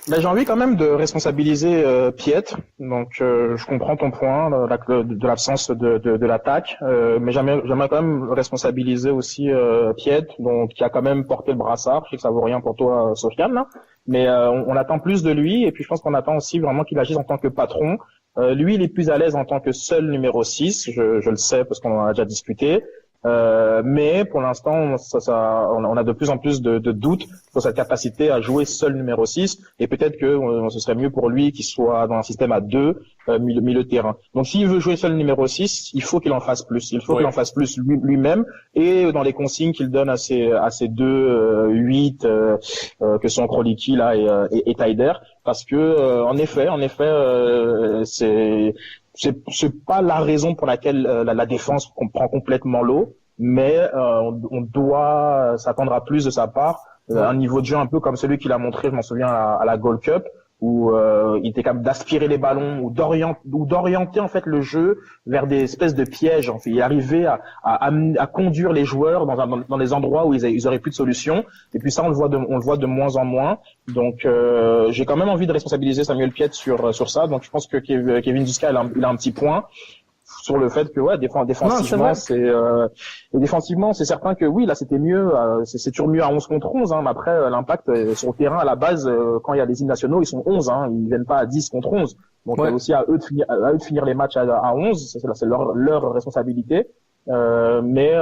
Ben, j'ai envie quand même de responsabiliser Piet. Donc, je comprends ton point de l'absence de l'attaque, mais j'aimerais quand même responsabiliser aussi Piet, donc qui a quand même porté le brassard. Je sais que ça vaut rien pour toi, Sofiane, là, mais on attend plus de lui, et puis je pense qu'on attend aussi vraiment qu'il agisse en tant que patron. Lui, il est plus à l'aise en tant que seul numéro 6, je le sais parce qu'on en a déjà discuté. Mais pour l'instant, on a de plus en plus de doutes sur sa capacité à jouer seul numéro 6, et peut-être que ce serait mieux pour lui qu'il soit dans un système à 2 milieu de terrain. Donc s'il veut jouer seul numéro 6, il faut qu'il en fasse plus. Il faut qu'il en fasse plus lui-même, et dans les consignes qu'il donne à ses 2 8 que sont Kroliki là et Taider, parce que en effet c'est pas la raison pour laquelle la défense prend complètement l'eau, mais on doit s'attendre à plus de sa part, un niveau de jeu un peu comme celui qu'il a montré, je m'en souviens à la Gold Cup, où il était capable d'aspirer les ballons ou d'orienter en fait le jeu vers des espèces de pièges. En fait, il arrivait à conduire les joueurs dans des endroits où ils auraient plus de solution. Et puis ça, on le voit de moins en moins. Donc j'ai quand même envie de responsabiliser Samuel Piet sur ça. Donc je pense que Kevin Duska il a un petit point sur le fait que défensivement c'est certain que oui, là c'était mieux, c'est toujours mieux à 11 contre 11, hein, mais après l'Impact sur le terrain à la base, quand il y a les hymnes nationaux, ils sont 11, hein, ils viennent pas à 10 contre 11, donc c'est aussi à eux de finir les matchs à 11, c'est leur responsabilité, Piet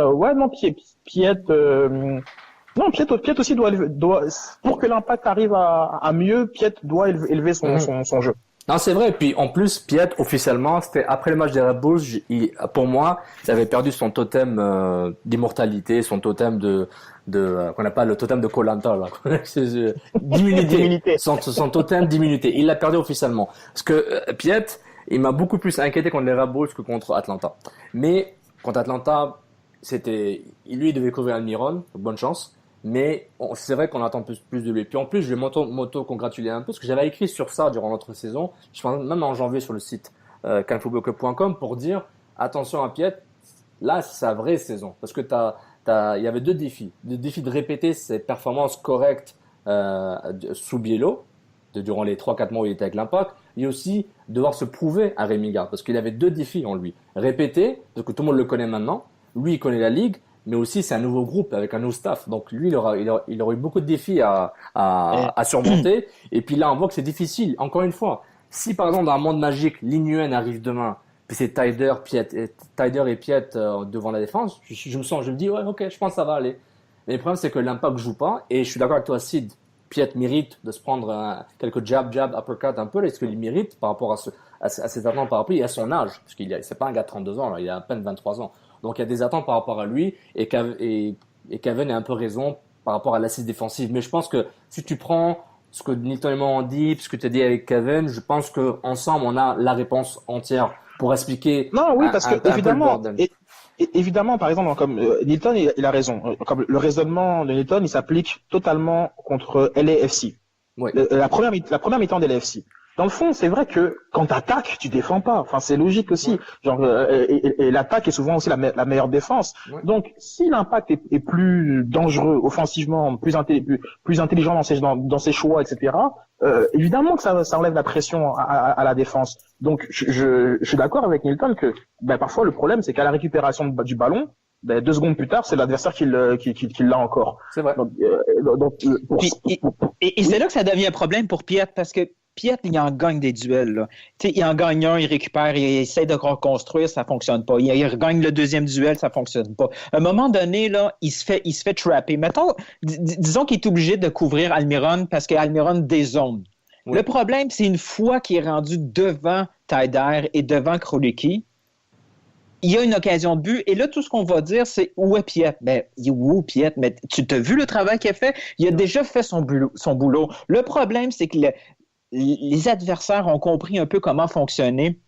aussi doit pour que l'Impact arrive à mieux, Piet doit élever son jeu. Non, c'est vrai. Et puis, en plus, Piet, officiellement, c'était après le match des Red Bulls, pour moi, il avait perdu son totem d'immortalité, son totem qu'on appelle le totem de Koh-Lanta, là. D'immunité. Son totem d'immunité. Il l'a perdu officiellement. Parce que Piet, il m'a beaucoup plus inquiété contre les Red Bulls que contre Atlanta. Mais, contre Atlanta, lui, il devait couvrir Almiron. Bonne chance. Mais c'est vrai qu'on attend plus de lui. Puis en plus, je vais m'auto-congratuler un peu, parce que j'avais écrit sur ça durant notre saison, je pense même en janvier sur le site canfootballclub.com, pour dire attention à Piet, là c'est sa vraie saison. Parce que il y avait 2 défis. Le défi de répéter ses performances correctes sous Biello, durant les 3-4 mois où il était avec l'Impact, et aussi devoir se prouver à Rémi Garde, parce qu'il avait 2 défis en lui. Répéter, parce que tout le monde le connaît maintenant, lui il connaît la ligue, mais aussi c'est un nouveau groupe avec un nouveau staff, donc lui il aura eu beaucoup de défis à surmonter. Et puis là on voit que c'est difficile. Encore une fois, si par exemple dans un monde magique Linuen arrive demain, puis c'est Taider et Piet devant la défense, je me dis ouais, ok, je pense que ça va aller. Mais le problème c'est que l'Impact joue pas, et je suis d'accord avec toi, Sid. Piet mérite de se prendre quelques jab, uppercut un peu, est-ce qu'il mérite par rapport à ses attentes par rapport à son âge, parce c'est pas un gars de 32 ans là, il a à peine 23 ans. Donc il y a des attentes par rapport à lui, et Kevin a un peu raison par rapport à l'assise défensive. Mais je pense que si tu prends ce que Nilton et moi ont dit, ce que tu as dit avec Kevin, je pense que ensemble on a la réponse entière pour expliquer. Non, oui, parce que évidemment, par exemple, comme Nilton, il a raison. Comme le raisonnement de Nilton, il s'applique totalement contre LAFC. Oui. La première mi-temps de LAFC. Dans le fond, c'est vrai que quand t'attaques, tu défends pas. Enfin, c'est logique aussi. Genre, et l'attaque est souvent aussi la meilleure défense. Ouais. Donc, si l'Impact est plus dangereux offensivement, plus intelligent dans ses choix, etc., évidemment que ça enlève la pression à la défense. Donc, je suis d'accord avec Nilton que parfois le problème, c'est qu'à la récupération du ballon, 2 secondes plus tard, c'est l'adversaire qui l'a encore. C'est vrai. Et c'est là que ça devient un problème pour Piet, parce que Piet, il en gagne des duels. Là. Il en gagne un, il récupère, il essaie de reconstruire, ça fonctionne pas. Il regagne le deuxième duel, ça fonctionne pas. À un moment donné, là, il se fait trapper. Mettons, disons qu'il est obligé de couvrir Almiron parce qu'Almiron dézone. Oui. Le problème, c'est une fois qu'il est rendu devant Taider et devant Krolicki, il y a une occasion de but, et là, tout ce qu'on va dire, c'est où est Piette? Ben, il est où Piette? Mais tu t'as vu le travail qu'il a fait? Il a déjà fait son boulot. Le problème, c'est que les adversaires ont compris un peu comment fonctionner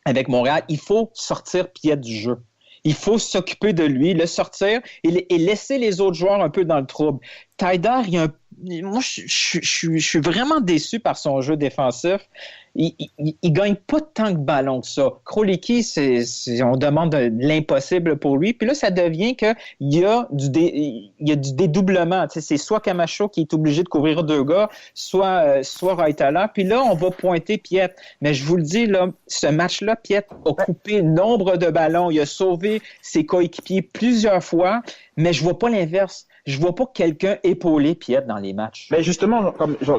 avec Montréal. Il faut sortir Piette du jeu. Il faut s'occuper de lui, le sortir et laisser les autres joueurs un peu dans le trouble. Taider, moi, je suis vraiment déçu par son jeu défensif. Il gagne pas tant de ballons que ça. Krolicki, on demande de l'impossible pour lui. Puis là, ça devient qu'il y a du dédoublement. Tu sais, c'est soit Camacho qui est obligé de couvrir 2 gars, soit Raitala. Puis là, on va pointer Piette. Mais je vous le dis, là, ce match-là, Piette a coupé nombre de ballons. Il a sauvé ses coéquipiers plusieurs fois, mais je vois pas l'inverse. Je vois pas quelqu'un épauler Piette dans les matchs. Mais justement, je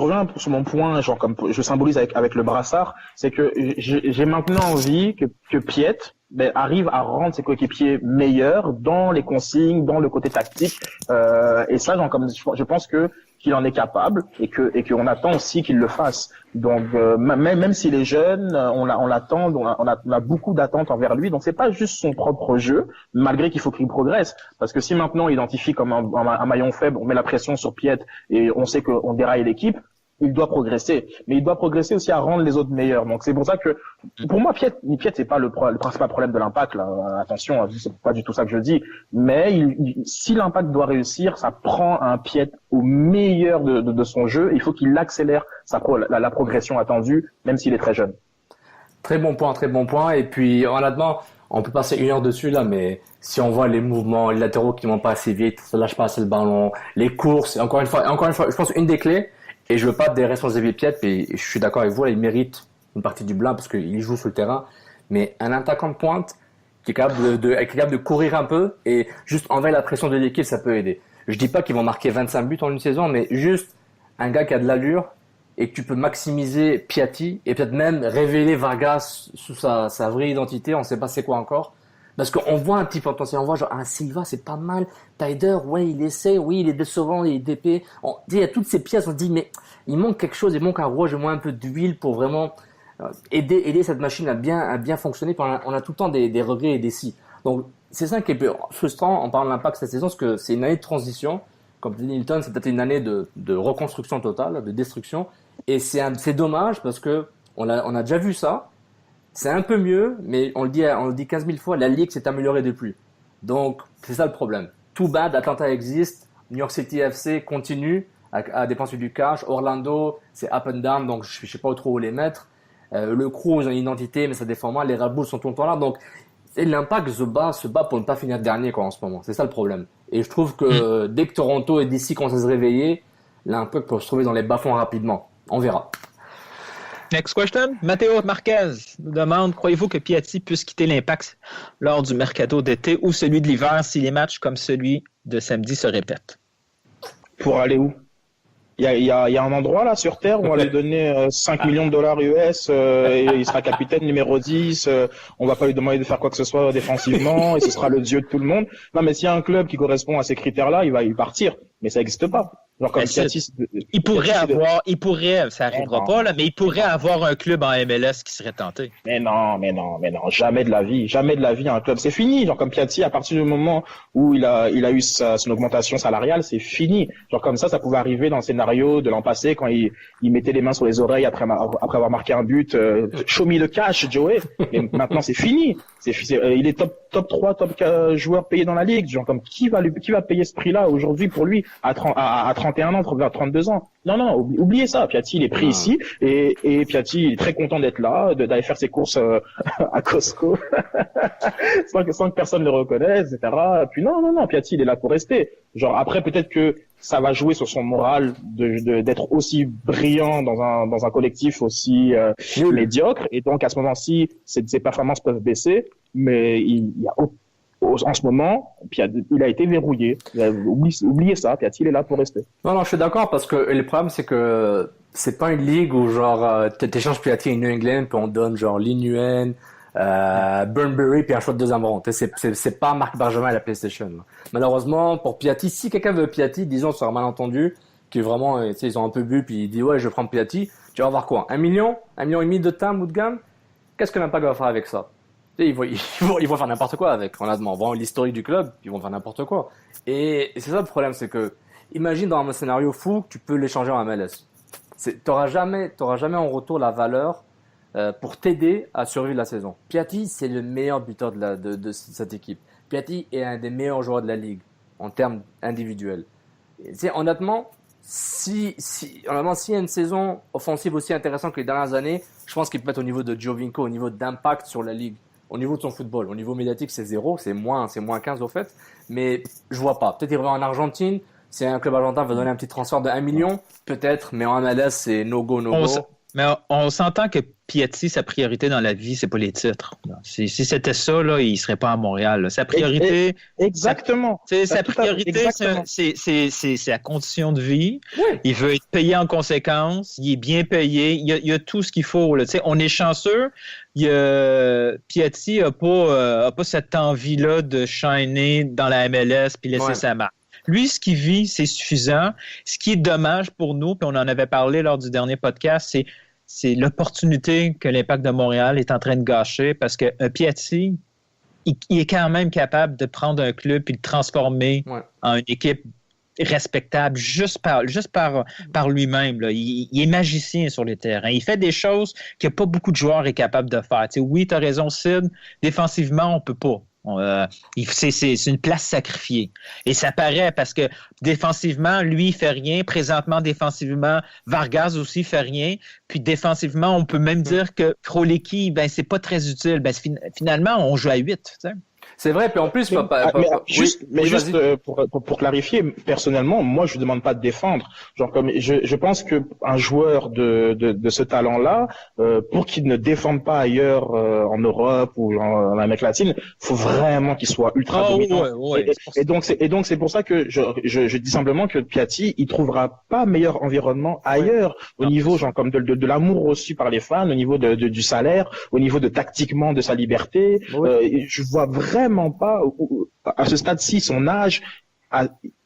reviens sur mon point, comme je symbolise avec le brassard, c'est que j'ai maintenant envie que Piette arrive à rendre ses coéquipiers meilleurs dans les consignes, dans le côté tactique, et ça, je pense qu'il en est capable et qu'on attend aussi qu'il le fasse. Donc même s'il est jeune, on l'attend, on a beaucoup d'attentes envers lui. Donc c'est pas juste son propre jeu, malgré qu'il faut qu'il progresse. Parce que si maintenant on identifie comme un maillon faible, on met la pression sur Piette et on sait qu'on déraille l'équipe, il doit progresser. Mais il doit progresser aussi à rendre les autres meilleurs. Donc c'est pour ça que, pour moi, Piette c'est pas le principal problème de l'Impact, là. Attention, c'est pas du tout ça que je dis. Mais si l'Impact doit réussir, ça prend un Piette au meilleur de son jeu. Il faut qu'il accélère la progression attendue, même s'il est très jeune. Très bon point. Et puis, honnêtement, on peut passer 1 heure dessus, là, mais si on voit les mouvements, les latéraux qui vont pas assez vite, ça lâche pas assez le ballon, les courses, encore une fois, je pense une des clés, et je veux pas déresponsabiliser Piette, et je suis d'accord avec vous, là, il mérite une partie du blanc parce qu'il joue sur le terrain, mais un attaquant de pointe qui est capable de courir un peu et juste enlever la pression de l'équipe, ça peut aider. Je dis pas qu'ils vont marquer 25 buts en une saison, mais juste un gars qui a de l'allure et que tu peux maximiser Piatti et peut-être même révéler Vargas sous sa vraie identité, on sait pas c'est quoi encore. Parce qu'on voit un petit potentiel, on voit genre, Silva, c'est pas mal, Taider, ouais, il essaie, oui, il est décevant, il est DP. Il y a toutes ces pièces, on se dit, mais il manque quelque chose, il manque un rouge, au moins un peu d'huile pour vraiment aider cette machine à bien fonctionner. On a tout le temps des regrets et des si. Donc, c'est ça qui est peu frustrant en parlant de l'Impact cette saison, parce que c'est une année de transition. Comme dit Nilton, c'est peut-être une année de reconstruction totale, de destruction. Et c'est dommage parce que on a déjà vu ça. C'est un peu mieux, mais on le dit 15 000 fois, la Ligue s'est améliorée depuis. Donc, c'est ça le problème. Too bad, Atlanta existe, New York City FC continue à dépenser du cash, Orlando, c'est up and down, donc je sais pas trop où les mettre. Le Crew, ils ont une identité, mais ça défend mal, les Red Bulls sont tout le temps là, donc l'Impact se bat pour ne pas finir dernier en ce moment. C'est ça le problème. Et je trouve que dès que Toronto et DC commencent à se réveiller, l'Impact peut se trouver dans les bas-fonds rapidement. On verra. Next question. Matteo Marquez nous demande, croyez-vous que Piatti puisse quitter l'Impact lors du mercato d'été ou celui de l'hiver si les matchs comme celui de samedi se répètent? Pour aller où? Il y a un endroit là sur Terre où on va lui donner 5 millions de dollars US et il sera capitaine numéro 10, on va pas lui demander de faire quoi que ce soit défensivement et ce sera le dieu de tout le monde. Non mais s'il y a un club qui correspond à ces critères-là, il va y partir. Mais ça n'existe pas. Genre comme Piatti, il pourrait, ça arrivera pas là, mais il pourrait avoir un club en MLS qui serait tenté. Mais non, jamais de la vie un club, c'est fini. Genre comme Piatti, à partir du moment où il a eu son augmentation salariale, c'est fini. Genre comme ça pouvait arriver dans le scénario de l'an passé quand il mettait les mains sur les oreilles après avoir marqué un but. Show me the cash, Joey. Et maintenant c'est fini. Il est top 3, top 4 joueurs payés dans la ligue. Genre comme qui va payer ce prix-là aujourd'hui pour lui à 31 ans, vers 32 ans. Non, oubliez ça. Piatti, il est pris ici et Piatti, il est très content d'être là, d'aller faire ses courses à Costco sans que personne le reconnaisse, etc. Puis non, Piatti, il est là pour rester. Genre après, peut-être que ça va jouer sur son moral d'être aussi brillant dans un collectif aussi médiocre. Et donc à ce moment-ci, ses performances peuvent baisser, mais il y a en ce moment, il a été verrouillé. Oubliez ça, Piatti, il est là pour rester. Non, je suis d'accord parce que le problème, c'est que c'est pas une ligue où genre t'échanges Piatti et New England puis on donne genre Lin Nguyen, Burnbury puis un choix de deuxième ronde. C'est pas Marc Bergevin à la PlayStation. Malheureusement, pour Piatti, si quelqu'un veut Piatti, disons sur un malentendu, qui est vraiment, tu sais, ils ont un peu bu, puis il dit, ouais, je prends Piatti. Tu vas avoir quoi? 1 million? 1,5 million de terme ou de gamme? Qu'est-ce que l'Impact va faire avec ça? Tu sais, ils vont faire n'importe quoi avec, honnêtement. Vraiment, l'historique du club, ils vont faire n'importe quoi. Et c'est ça le problème, c'est que, imagine dans un scénario fou, tu peux l'échanger en MLS. T'auras jamais en retour la valeur pour t'aider à survivre la saison. Piatti, c'est le meilleur buteur de cette équipe. Piatti est un des meilleurs joueurs de la ligue en termes individuels. Honnêtement, s'il y a une saison offensive aussi intéressante que les dernières années, je pense qu'il peut être au niveau de Giovinco, au niveau d'impact sur la ligue, au niveau de son football. Au niveau médiatique, c'est 0, c'est moins 15 au fait. Mais je vois pas. Peut-être il revient en Argentine. Si un club argentin veut donner un petit transfert de 1 million, peut-être. Mais en MLS, c'est no go. Mais on s'entend que Piatti, sa priorité dans la vie, c'est pas les titres. Si c'était ça, là, il serait pas à Montréal. Là. Sa priorité... Exactement. Sa priorité, c'est sa condition de vie. Oui. Il veut être payé en conséquence. Il est bien payé. Il y a tout ce qu'il faut. Là. On est chanceux. Piatti n'a pas cette envie-là de shiner dans la MLS puis laisser sa marque. Lui, ce qu'il vit, c'est suffisant. Ce qui est dommage pour nous, puis on en avait parlé lors du dernier podcast, c'est l'opportunité que l'Impact de Montréal est en train de gâcher parce que Piatti, il est quand même capable de prendre un club et le transformer en une équipe respectable juste par lui-même. Là. Il est magicien sur les terrains. Il fait des choses que pas beaucoup de joueurs sont capables de faire. Oui, tu as raison, Sid. Défensivement, on peut pas. C'est une place sacrifiée. Et ça paraît parce que défensivement, lui, il fait rien. Présentement, défensivement, Vargas aussi fait rien. Puis défensivement, on peut même dire que Kroleki, c'est pas très utile. Finalement, on joue à 8. Tu sais. C'est vrai, puis en plus, pour clarifier, personnellement, moi, je ne demande pas de défendre. Genre, comme je pense que un joueur de ce talent-là, pour qu'il ne défende pas ailleurs en Europe ou en Amérique latine, faut vraiment qu'il soit ultra dominant. Et donc c'est pour ça que je dis simplement que Piatti, il trouvera pas meilleur environnement ailleurs au niveau genre comme de l'amour reçu par les fans, au niveau du salaire, au niveau de tactiquement de sa liberté. Je vois vraiment pas à ce stade-ci son âge,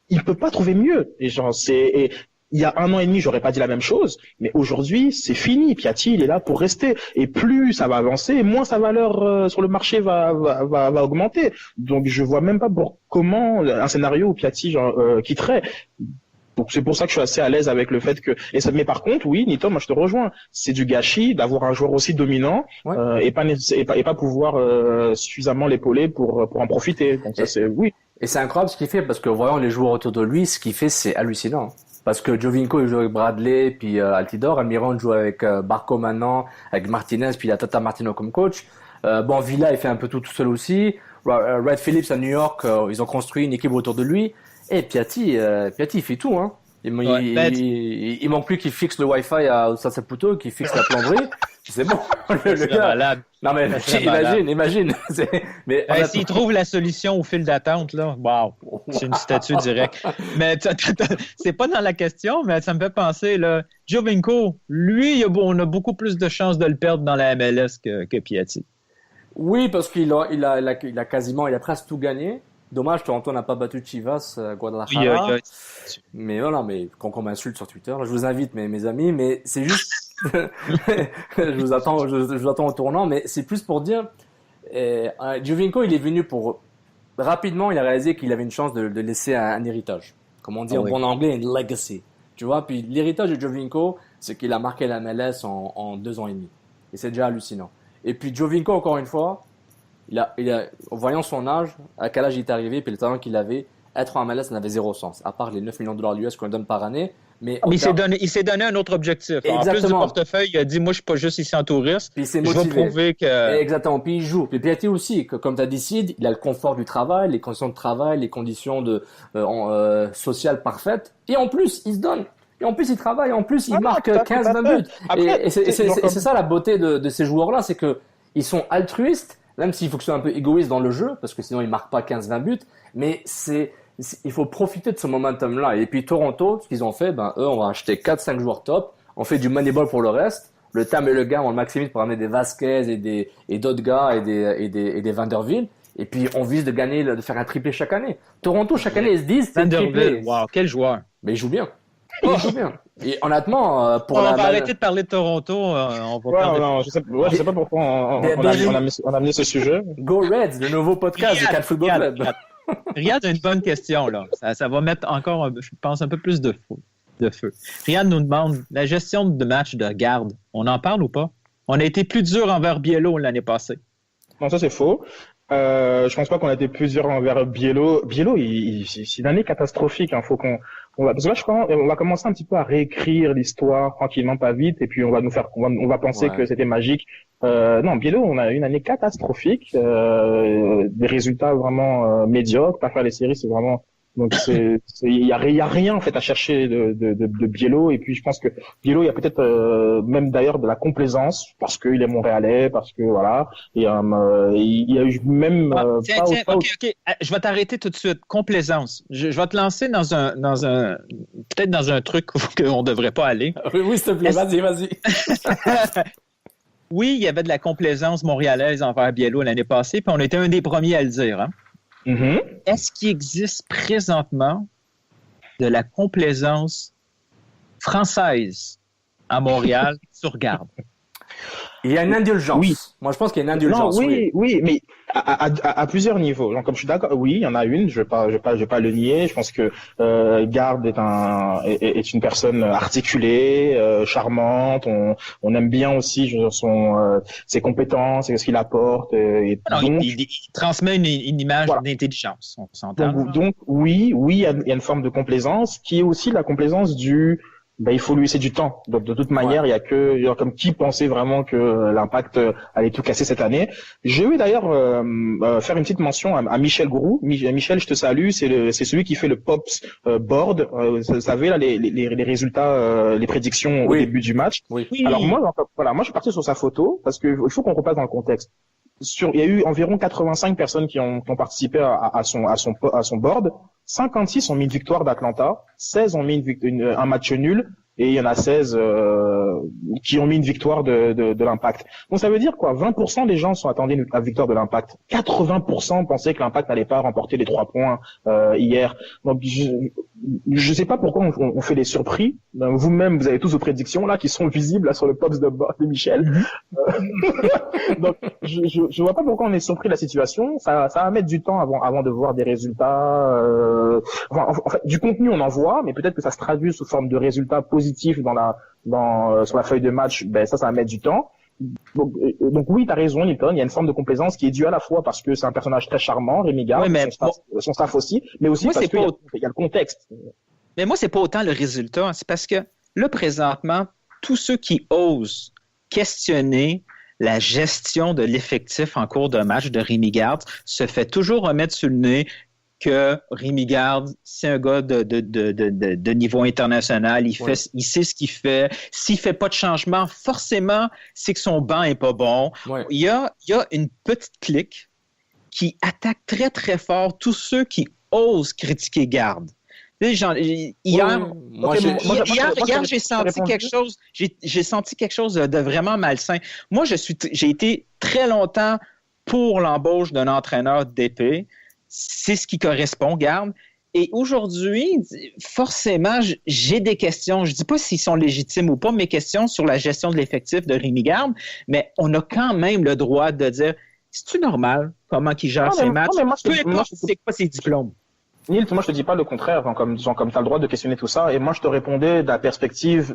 il peut pas trouver mieux. Et genre il y a 1 an et demi, j'aurais pas dit la même chose, mais aujourd'hui, c'est fini. Piatti, il est là pour rester. Et plus ça va avancer, moins sa valeur sur le marché va augmenter. Donc, je vois même pas comment un scénario où Piatti quitterait. Donc, c'est pour ça que je suis assez à l'aise avec le fait que... Mais par contre, oui, Nito, moi je te rejoins. C'est du gâchis d'avoir un joueur aussi dominant et pas pouvoir suffisamment l'épauler pour en profiter. Donc ça, c'est... Oui. Et c'est incroyable ce qu'il fait parce que voyant les joueurs autour de lui, ce qu'il fait, c'est hallucinant. Parce que Giovinco, il joue avec Bradley, puis Altidore. Almiron joue avec Barco maintenant, avec Martinez, puis il a Tata Martino comme coach. Villa, il fait un peu tout seul aussi. Red Phillips à New York, ils ont construit une équipe autour de lui. Et Piatti, il fait tout, hein. Il manque plus qu'il fixe le Wi-Fi à San Saputo, qu'il fixe la plomberie. C'est bon. Le gars. Malade. Non, mais imagine. Mais s'il trouve la solution au fil d'attente, là, wow, c'est une statue directe. Mais c'est pas dans la question, mais ça me fait penser, là, Giovinco, lui, on a beaucoup plus de chances de le perdre dans la MLS que Piatti. Oui, parce qu'il a presque tout gagné. Dommage, Toronto n'a pas battu Chivas, Guadalajara. Mais voilà, mais qu'on m'insulte sur Twitter, je vous invite, mes amis, mais c'est juste, je vous attends au tournant, mais c'est plus pour dire, Giovinco, il est venu rapidement, il a réalisé qu'il avait une chance de laisser un héritage. Comme on dit en bon anglais, une legacy. Tu vois, puis l'héritage de Giovinco, c'est qu'il a marqué la MLS en 2 ans et demi. Et c'est déjà hallucinant. Et puis Giovinco, encore une fois, il a, en voyant son âge, à quel âge il est arrivé, puis le talent qu'il avait, être en MLS, ça n'avait 0 sens. À part les 9 millions de dollars US qu'on lui donne par année. Mais il s'est donné un autre objectif. Exactement. En plus du portefeuille, il a dit, moi, je suis pas juste ici en touriste. Puis il s'est motivé. Je vais prouver que... Exactement. Puis il joue. Puis Piatti aussi, comme tu as dit, Sid, il a le confort du travail, les conditions de travail, les conditions sociales parfaites. Et en plus, il se donne. Et en plus, il travaille. En plus, il marque 15-20 buts. Et c'est ça la beauté de ces joueurs-là, c'est que ils sont altruistes, même s'il faut que ce soit un peu égoïste dans le jeu, parce que sinon ils marquent pas 15-20 buts, mais il faut profiter de ce momentum-là. Et puis Toronto, ce qu'ils ont fait, eux, on va acheter 4-5 joueurs top, on fait du moneyball pour le reste, le Tam et le gars, on le maximise pour amener des Vasquez et d'autres gars et des Vanderbilt, et puis on vise de gagner, de faire un triplé chaque année. Toronto, chaque année, ils se disent, c'est un triplé. Wow, quel joueur! Mais il joue bien. Il joue bien. Et honnêtement, on va arrêter de parler de Toronto. On va je sais pas pourquoi on a amené ce sujet. Go Reds, le nouveau podcast du Cat Football Club. Riyad a une bonne question, là. Ça va mettre encore, je pense, un peu plus de feu. Riyad nous demande, la gestion de match de garde, on en parle ou pas? On a été plus dur envers Biello l'année passée. Non, ça c'est faux. Je pense pas qu'on a été plus dur envers Biello. Biello, c'est une année catastrophique. Parce que là, on va commencer un petit peu à réécrire l'histoire tranquillement, pas vite, et puis on va penser que c'était magique. Non, Biello, on a eu une année catastrophique, des résultats vraiment médiocres. Pas faire les séries, c'est vraiment. Donc il y a rien en fait à chercher de Biello, et puis je pense que Biello, il y a peut-être même d'ailleurs de la complaisance parce qu'il est Montréalais, parce que voilà, et il y a eu même OK, je vais t'arrêter tout de suite. Complaisance. Je vais te lancer dans un truc qu'on devrait pas aller. Oui, s'il te plaît, vas-y. Oui, il y avait de la complaisance montréalaise envers Biello l'année passée, puis on était un des premiers à le dire, hein. Mm-hmm. Est-ce qu'il existe présentement de la complaisance française à Montréal sur garde? Il y a une indulgence. Oui. Moi, je pense qu'il y a une indulgence. Non, oui, mais à plusieurs niveaux. Donc, comme je suis d'accord, oui, il y en a une. Je vais pas le nier. Je pense que Garde est une personne articulée, charmante. On aime bien aussi ses compétences et ce qu'il apporte. Et alors, donc, il transmet une image d'intelligence. On s'entend. Donc, oui, il y a une forme de complaisance qui est aussi la complaisance il faut lui laisser du temps. Donc, de toute manière, il y a comme qui pensait vraiment que l'Impact allait tout casser cette année. J'ai eu d'ailleurs faire une petite mention à Michel Groux. Michel, je te salue. C'est celui qui fait le Pops board. Vous savez là les résultats, les prédictions au début du match. Oui. Alors moi je suis parti sur sa photo parce que il faut qu'on repasse dans le contexte. Il y a eu environ 85 personnes qui ont participé à son board. 56 ont mis une victoire d'Atlanta, 16 ont mis un match nul, et il y en a 16 qui ont mis une victoire de l'Impact. Donc ça veut dire quoi? 20% des gens attendaient la victoire de l'Impact. 80% pensaient que l'Impact n'allait pas remporter les 3 points hier. Donc je sais pas pourquoi on fait des surpris. Vous-même, vous avez tous vos prédictions là qui sont visibles là sur le pops de Michel. Donc je vois pas pourquoi on est surpris de la situation. Ça va mettre du temps avant de voir des résultats. En fait, du contenu on en voit, mais peut-être que ça se traduit sous forme de résultats positifs sur la feuille de match. Ça va mettre du temps. Donc oui, t'as raison, Nilton. Il y a une forme de complaisance qui est due à la fois parce que c'est un personnage très charmant, Rémi Garde, son staff aussi, mais aussi parce qu'il y a le contexte. Mais moi, c'est pas autant le résultat. C'est parce que là, présentement, tous ceux qui osent questionner la gestion de l'effectif en cours de match de Rémi Garde se fait toujours remettre sur le nez que Rémi Garde, c'est un gars de niveau international, il sait ce qu'il fait. S'il fait pas de changement, forcément, c'est que son banc est pas bon. Ouais. Il y a une petite clique qui attaque très, très fort tous ceux qui osent critiquer Garde. Hier, j'ai senti quelque chose. J'ai senti quelque chose de vraiment malsain. Moi, j'ai été très longtemps pour l'embauche d'un entraîneur d'été. C'est ce qui correspond, Garde. Et aujourd'hui, forcément, j'ai des questions. Je dis pas s'ils sont légitimes ou pas, mes questions sur la gestion de l'effectif de Rémi Garde, mais on a quand même le droit de dire, c'est-tu normal comment il gère ses matchs? Peu importe c'est quoi ses diplômes. Nils, moi je te dis pas le contraire, comme tu as le droit de questionner tout ça, et moi je te répondais de la perspective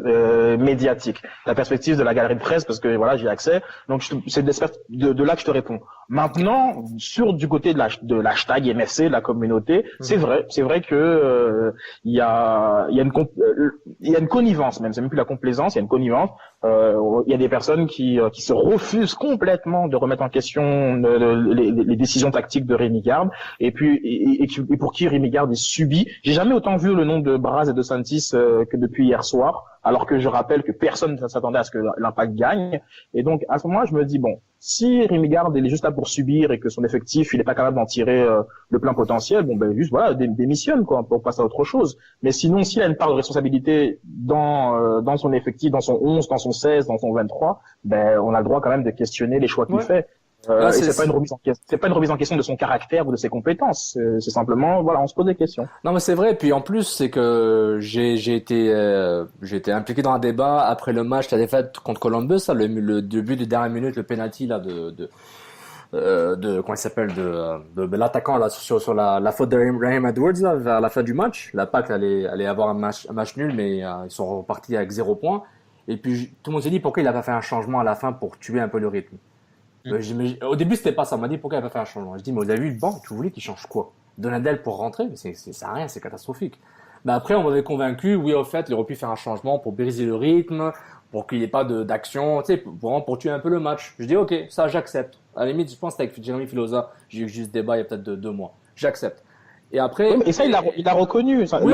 médiatique, la perspective de la galerie de presse, parce que voilà, j'ai accès, donc c'est de là que je te réponds. Maintenant, du côté de l'hashtag MFC, de la communauté, c'est vrai que il y a une connivence, même c'est même plus la complaisance, il y a une connivence. Il y a des personnes qui se refusent complètement de remettre en question les décisions tactiques de Rémi Garde, et pour qui Rémi Garde est subi. J'ai jamais autant vu le nom de Braz et de Santis que depuis hier soir, alors que je rappelle que personne ne s'attendait à ce que l'Impact gagne. Et donc à ce moment-là, je me dis si Rémi Garde il est juste là pour subir et que son effectif il est pas capable d'en tirer le plein potentiel, juste voilà, démissionne quoi, pour passer à autre chose. Mais sinon, s'il a une part de responsabilité dans son effectif, dans son 11, dans son 16, dans son 23, on a le droit quand même de questionner les choix qu'il fait. Ah, et c'est pas une remise en question de son caractère ou de ses compétences. C'est simplement, voilà, on se pose des questions. Non, mais c'est vrai. Puis en plus, c'est que j'ai été impliqué dans un débat après le match, la défaite contre Columbus, ça, le début de dernière minute, le penalty là comment il s'appelle de l'attaquant là sur la faute de Raheem Edwards là vers la fin du match. La PAC allait avoir un match nul, mais ils sont repartis avec 0 points. Et puis tout le monde s'est dit pourquoi il a pas fait un changement à la fin pour tuer un peu le rythme. Au début, c'était pas ça. On m'a dit pourquoi il a pas fait un changement. Je dis, mais vous avez vu le banc, tu voulais qu'il change quoi? Donadel pour rentrer? Mais ça sert à rien, c'est catastrophique. Mais après, on m'avait convaincu, oui, au fait, il aurait pu faire un changement pour briser le rythme, pour qu'il n'y ait pas d'action, tu sais, pour tuer un peu le match. Je dis, ok, ça, j'accepte. À la limite, je pense que c'était avec Jérémy Filosa. J'ai eu juste débat il y a peut-être 2 mois. J'accepte. Et après. Oui, et ça, il a reconnu. Oui,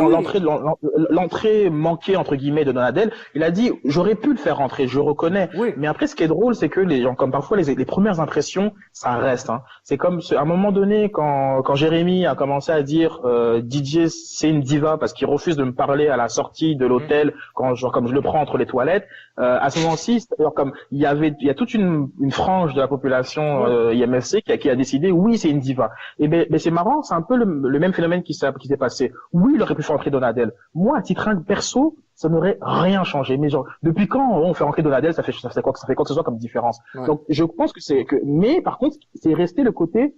l'entrée manquée, entre guillemets, de Donadel. Il a dit, j'aurais pu le faire rentrer, je reconnais. Oui. Mais après, ce qui est drôle, c'est que les gens, comme parfois, les premières impressions, ça reste, hein. C'est comme, à un moment donné, quand Jérémy a commencé à dire, DJ, c'est une diva parce qu'il refuse de me parler à la sortie de l'hôtel comme je le prends entre les toilettes, à ce moment-ci, c'est-à-dire comme, il y a toute une frange de la population, IMFC qui a décidé, oui, c'est une diva. Et ben, c'est marrant, c'est un peu le même phénomène qui s'est passé. Oui, il aurait pu faire entrer Donadel. Moi, à titre perso, ça n'aurait rien changé. Mais genre, depuis quand on fait entrer Donadel, ça fait quoi que ce soit comme différence. Ouais. Donc, je pense mais par contre, c'est resté le côté,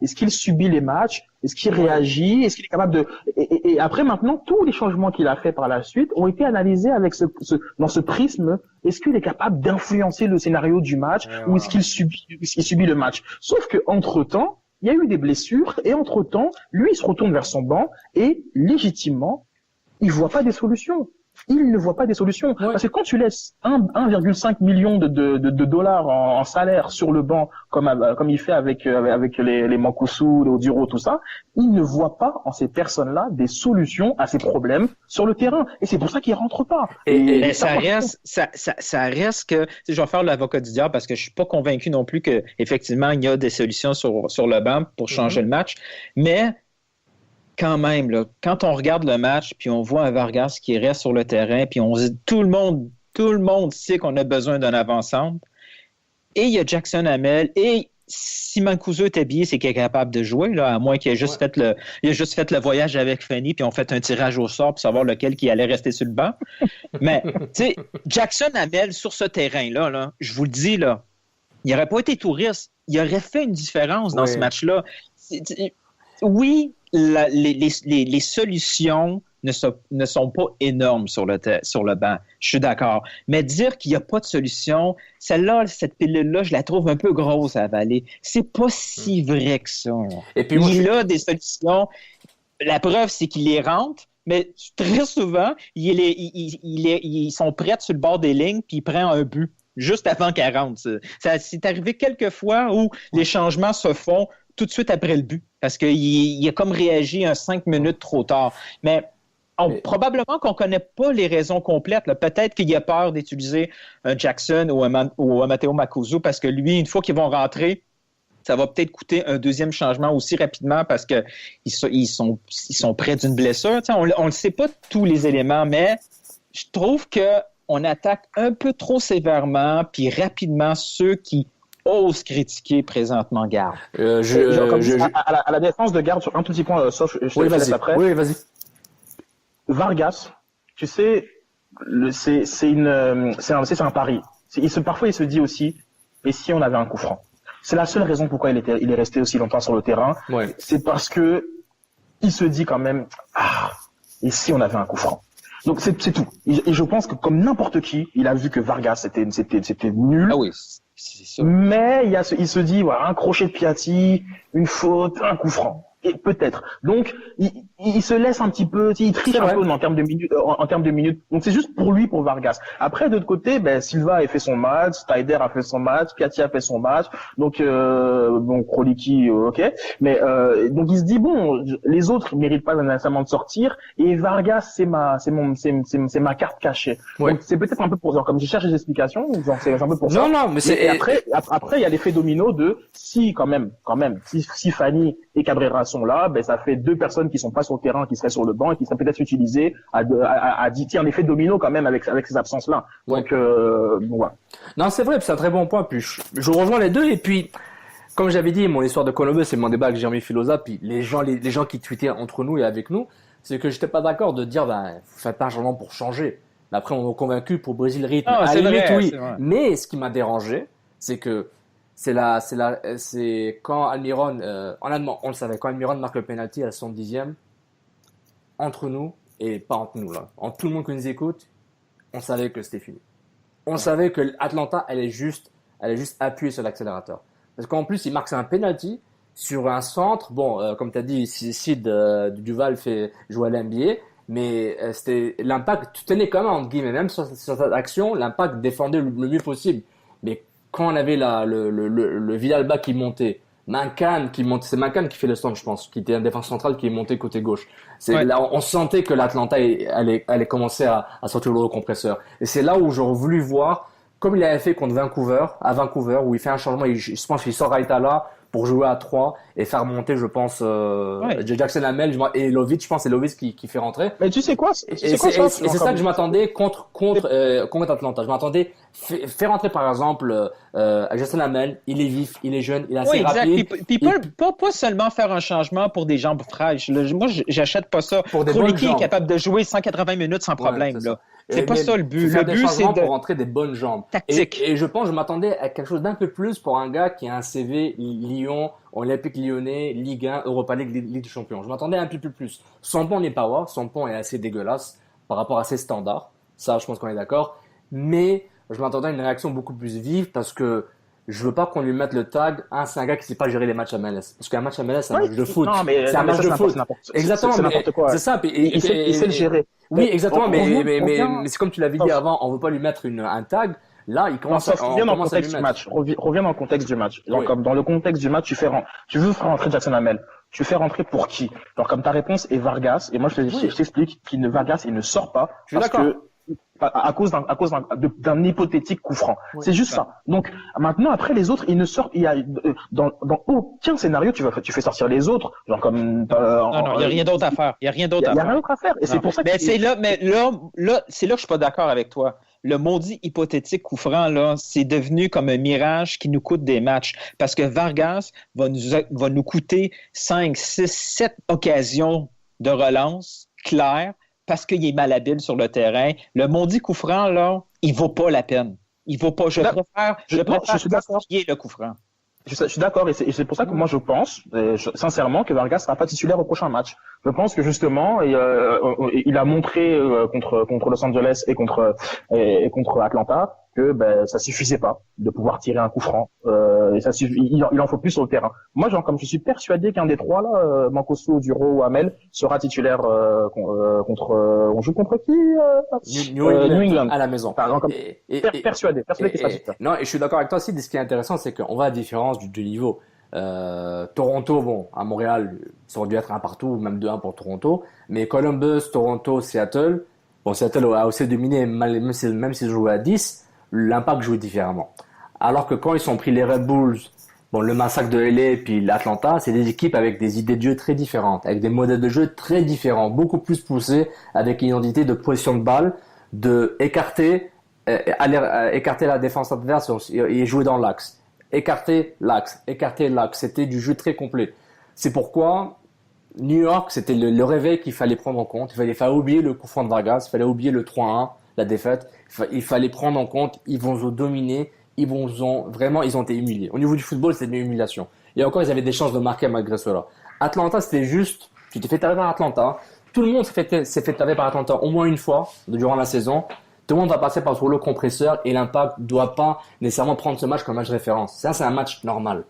est-ce qu'il subit les matchs? Est-ce qu'il réagit? Est-ce qu'il est capable de, et après maintenant, tous les changements qu'il a fait par la suite ont été analysés avec dans ce prisme. Est-ce qu'il est capable d'influencer le scénario du match ou est-ce qu'il subit le match? Sauf que, entre-temps, il y a eu des blessures et entre-temps, lui, il se retourne vers son banc et légitimement, il voit pas des solutions. Il ne voit pas des solutions. Ouais. Parce que quand tu laisses 1,5 million de dollars en salaire sur le banc, comme il fait avec les Mancuso, les Oduro, tout ça, il ne voit pas en ces personnes-là des solutions à ces problèmes sur le terrain. Et c'est pour ça qu'il rentre pas. Et ça reste que, je vais faire l'avocat du diable parce que je suis pas convaincu non plus que effectivement il y a des solutions sur le banc pour changer le match. Mais quand même, là, quand on regarde le match, puis on voit un Vargas qui reste sur le terrain, puis on dit tout le monde sait qu'on a besoin d'un avant-centre. Et il y a Jackson Hamel, et si Mancuso est habillé, c'est qu'il est capable de jouer, là, à moins qu'il ait juste fait le voyage avec Fanny, puis on fait un tirage au sort pour savoir lequel qui allait rester sur le banc. Mais, tu sais, Jackson Hamel sur ce terrain-là, là, je vous le dis, là, il n'aurait pas été touriste. Il aurait fait une différence dans ce match-là. Oui, les solutions ne sont pas énormes sur le banc. Je suis d'accord. Mais dire qu'il n'y a pas de solution, cette pilule-là, je la trouve un peu grosse à avaler. C'est pas si vrai que ça. Et puis il a des solutions. La preuve, c'est qu'il les rentre, mais très souvent, ils sont prêts sur le bord des lignes, puis il prend un but juste avant qu'elle rentre. C'est arrivé quelques fois où les changements se font tout de suite après le but, parce qu'il a comme réagi 5 minutes trop tard. Mais probablement qu'on ne connaît pas les raisons complètes. Là. Peut-être qu'il a peur d'utiliser un Jackson ou un Matteo Mancuso, parce que lui, une fois qu'ils vont rentrer, ça va peut-être coûter un deuxième changement aussi rapidement parce qu'ils sont près d'une blessure. T'sais, on ne sait pas tous les éléments, mais je trouve qu'on attaque un peu trop sévèrement puis rapidement ceux qui ose critiquer présentement Garde. À la défense de Garde, sur un tout petit point, sauf je te laisse après. Oui, vas-y. Vargas, tu sais, c'est un pari. Parfois, il se dit aussi, et si on avait un coup franc? C'est la seule raison pourquoi il est resté aussi longtemps sur le terrain. Ouais. C'est parce que il se dit quand même, et si on avait un coup franc? Donc c'est tout. Et je pense que comme n'importe qui, il a vu que Vargas c'était nul. Ah oui. C'est ça. Mais il se dit, voilà, un crochet de Piatti, une faute, un coup franc. Et peut-être. Donc, il se laisse un petit peu, il triche un peu en termes de minutes. Donc, c'est juste pour lui, pour Vargas. Après, de l'autre côté, Silva a fait son match, Taider a fait son match, Piatti a fait son match. Donc, Kroliki, ok. Mais, donc, il se dit, bon, les autres méritent pas nécessairement de sortir. Et Vargas, c'est ma carte cachée. Ouais. Donc, c'est peut-être un peu pour ça. Comme je cherche des explications, genre, c'est un peu pour ça. Non, mais c'est, et après, il y a l'effet domino de, si, quand même, si Fanny et Cabrera sont sont là, ben ça fait 2 personnes qui sont pas sur le terrain, qui seraient sur le banc et qui seraient peut-être utilisées à dicter un effet domino quand même avec ces absences-là. Donc bon, voilà. Non, c'est vrai, c'est un très bon point. Puis je rejoins les deux. Et puis, comme j'avais dit, mon histoire de Columbus, c'est mon débat avec Jérémy Filosa. Puis les gens qui tweetaient entre nous et avec nous, c'est que j'étais pas d'accord de dire, faites pas un changement pour changer. Mais après, on m'a convaincu pour briser le rythme. Ah, à c'est la limite, vrai, oui. c'est vrai. Mais ce qui m'a dérangé, c'est que c'est quand Almiron, honnêtement, on le savait, quand Almiron marque le penalty à la 70e, entre nous, et pas entre nous, là, entre tout le monde qui nous écoute, on savait que c'était fini. On savait que Atlanta allait juste appuyer sur l'accélérateur. Parce qu'en plus, il marque un penalty sur un centre. Bon, comme tu as dit, Sid Duval fait jouer à l'NBA, mais c'était l'impact, tu tenais quand même entre guillemets, même sur cette action, l'impact défendait le mieux possible. Mais quand on avait le Villalba qui montait, Mancan qui montait, c'est Mancan qui fait le stand, je pense, qui était un défenseur central qui est monté côté gauche. Là, on sentait que l'Atlanta allait commencer à sortir le compresseur. Et c'est là où j'aurais voulu voir, comme il avait fait contre à Vancouver, où il fait un changement, je pense qu'il sort Raitala pour jouer à 3 et faire monter, je pense, Jackson Hamel et Lovic, je pense, c'est Lovic qui fait rentrer. Mais tu sais quoi? C'est ça que je m'attendais contre Atlanta. Je m'attendais faire rentrer, par exemple, Jackson Hamel, il est vif, il est jeune, il est assez rapide. Puis pas seulement faire un changement pour des jambes fraîches. Là, moi, j'achète pas ça. Pour des bonnes Kroliki est jambes. capable de jouer 180 minutes sans problème. C'est là. ça. C'est pas ça le but. Faire Le des but, c'est changements de... pour rentrer des bonnes jambes. Tactique. Et je m'attendais à quelque chose d'un peu plus pour un gars qui a un CV Lyon, Olympique Lyonnais, Ligue 1, Europa League, Ligue des Champions. Je m'attendais un peu plus. Son pont n'est pas wow, son pont est assez dégueulasse par rapport à ses standards. Ça, je pense qu'on est d'accord. Mais je m'attendais à une réaction beaucoup plus vive parce que je veux pas qu'on lui mette le tag. C'est un gars qui sait pas gérer les matchs à MLS. Parce qu'un match à MLS, c'est un match de foot. Non, mais c'est un match de foot. Exactement. C'est n'importe quoi. C'est ça. Il sait le gérer. Oui, exactement. Mais Reviens- c'est comme tu l'avais dit avant, on veut pas lui mettre un tag. Là, il commence reviens dans le commence à lui contexte du mettre. match. Reviens dans le contexte du match. Genre, Oui. comme dans le contexte du match, tu veux faire rentrer Jackson Hamel. Tu fais rentrer pour qui? Genre, comme ta réponse est Vargas, et moi, je t'explique Vargas, il ne sort pas. Je suis parce que, à cause d'un hypothétique coup franc. Oui, c'est juste ça. Donc, maintenant, après, les autres, ils ne sortent, dans aucun scénario, tu fais sortir les autres. Genre, comme, Non, il y a rien d'autre à faire. Il y a rien d'autre à Il y a faire. rien d'autre à faire. Et c'est pour ça que Mais là, c'est là que je suis pas d'accord avec toi. Le maudit hypothétique coup franc, là, c'est devenu comme un mirage qui nous coûte des matchs. Parce que Vargas va nous coûter 5, 6, 7 occasions de relance claires parce qu'il est malhabile sur le terrain. Le maudit coup franc, là, il vaut pas la peine. Il vaut pas. Je préfère justifier le coup franc. Je suis d'accord, et c'est pour ça que moi je pense, sincèrement, que Vargas sera pas titulaire au prochain match. Je pense que justement, il a montré contre Los Angeles et contre Atlanta que ça suffisait pas de pouvoir tirer un coup franc. Et il en faut plus sur le terrain. Moi, comme je suis persuadé qu'un des trois là, Mancosu, Duro ou Hamel, sera titulaire on joue contre qui New England à la maison. Persuadé qu'il sera titulaire. Non, et je suis d'accord avec toi aussi. Ce qui est intéressant, c'est qu'on voit la différence du niveau. Toronto, bon, à Montréal, ça aurait dû être un partout, même 2-1 pour Toronto. Mais Columbus, Toronto, Seattle, bon, Seattle a aussi dominé, même s'ils jouaient à 10, l'impact jouait différemment. Alors que quand ils ont pris les Red Bulls, bon, le massacre de LA puis l'Atlanta, c'est des équipes avec des idées de jeu très différentes, avec des modèles de jeu très différents, beaucoup plus poussés, avec une identité de position de balle, de écarter la défense adverse et jouer dans l'axe. Écarter l'axe. C'était du jeu très complet. C'est pourquoi New York, c'était le réveil qu'il fallait prendre en compte. Il fallait oublier le coup franc de Vargas, il fallait oublier le 3-1, la défaite. Il fallait prendre en compte, ils vont nous dominer, ils ont été humiliés. Au niveau du football, c'était une humiliation. Et encore, ils avaient des chances de marquer malgré cela. Atlanta, c'était juste, tu t'es fait taper par Atlanta. Tout le monde s'est fait taper par Atlanta au moins une fois durant la saison. Tout le monde va passer par le rouleau compresseur et l'Impact doit pas nécessairement prendre ce match comme match référence. Ça, c'est un match normal.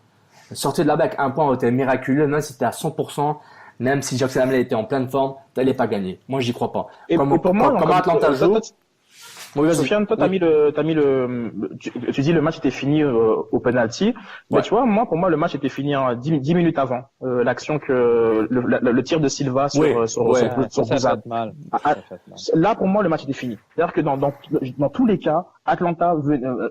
Sortir de là-bas avec un point aurait été miraculeux, même si c'était à 100%, même si Jackson Hamel était en pleine forme, t'allais pas gagner. Moi, j'y crois pas. Comment Atlanta joue, Oui, vas-y. Sofiane, toi, tu dis le match était fini au penalty. Mais tu vois, pour moi, le match était fini 10 minutes avant l'action que le tir de Silva sur Bouzard. Là, pour moi, le match était fini. C'est-à-dire que dans tous les cas, Atlanta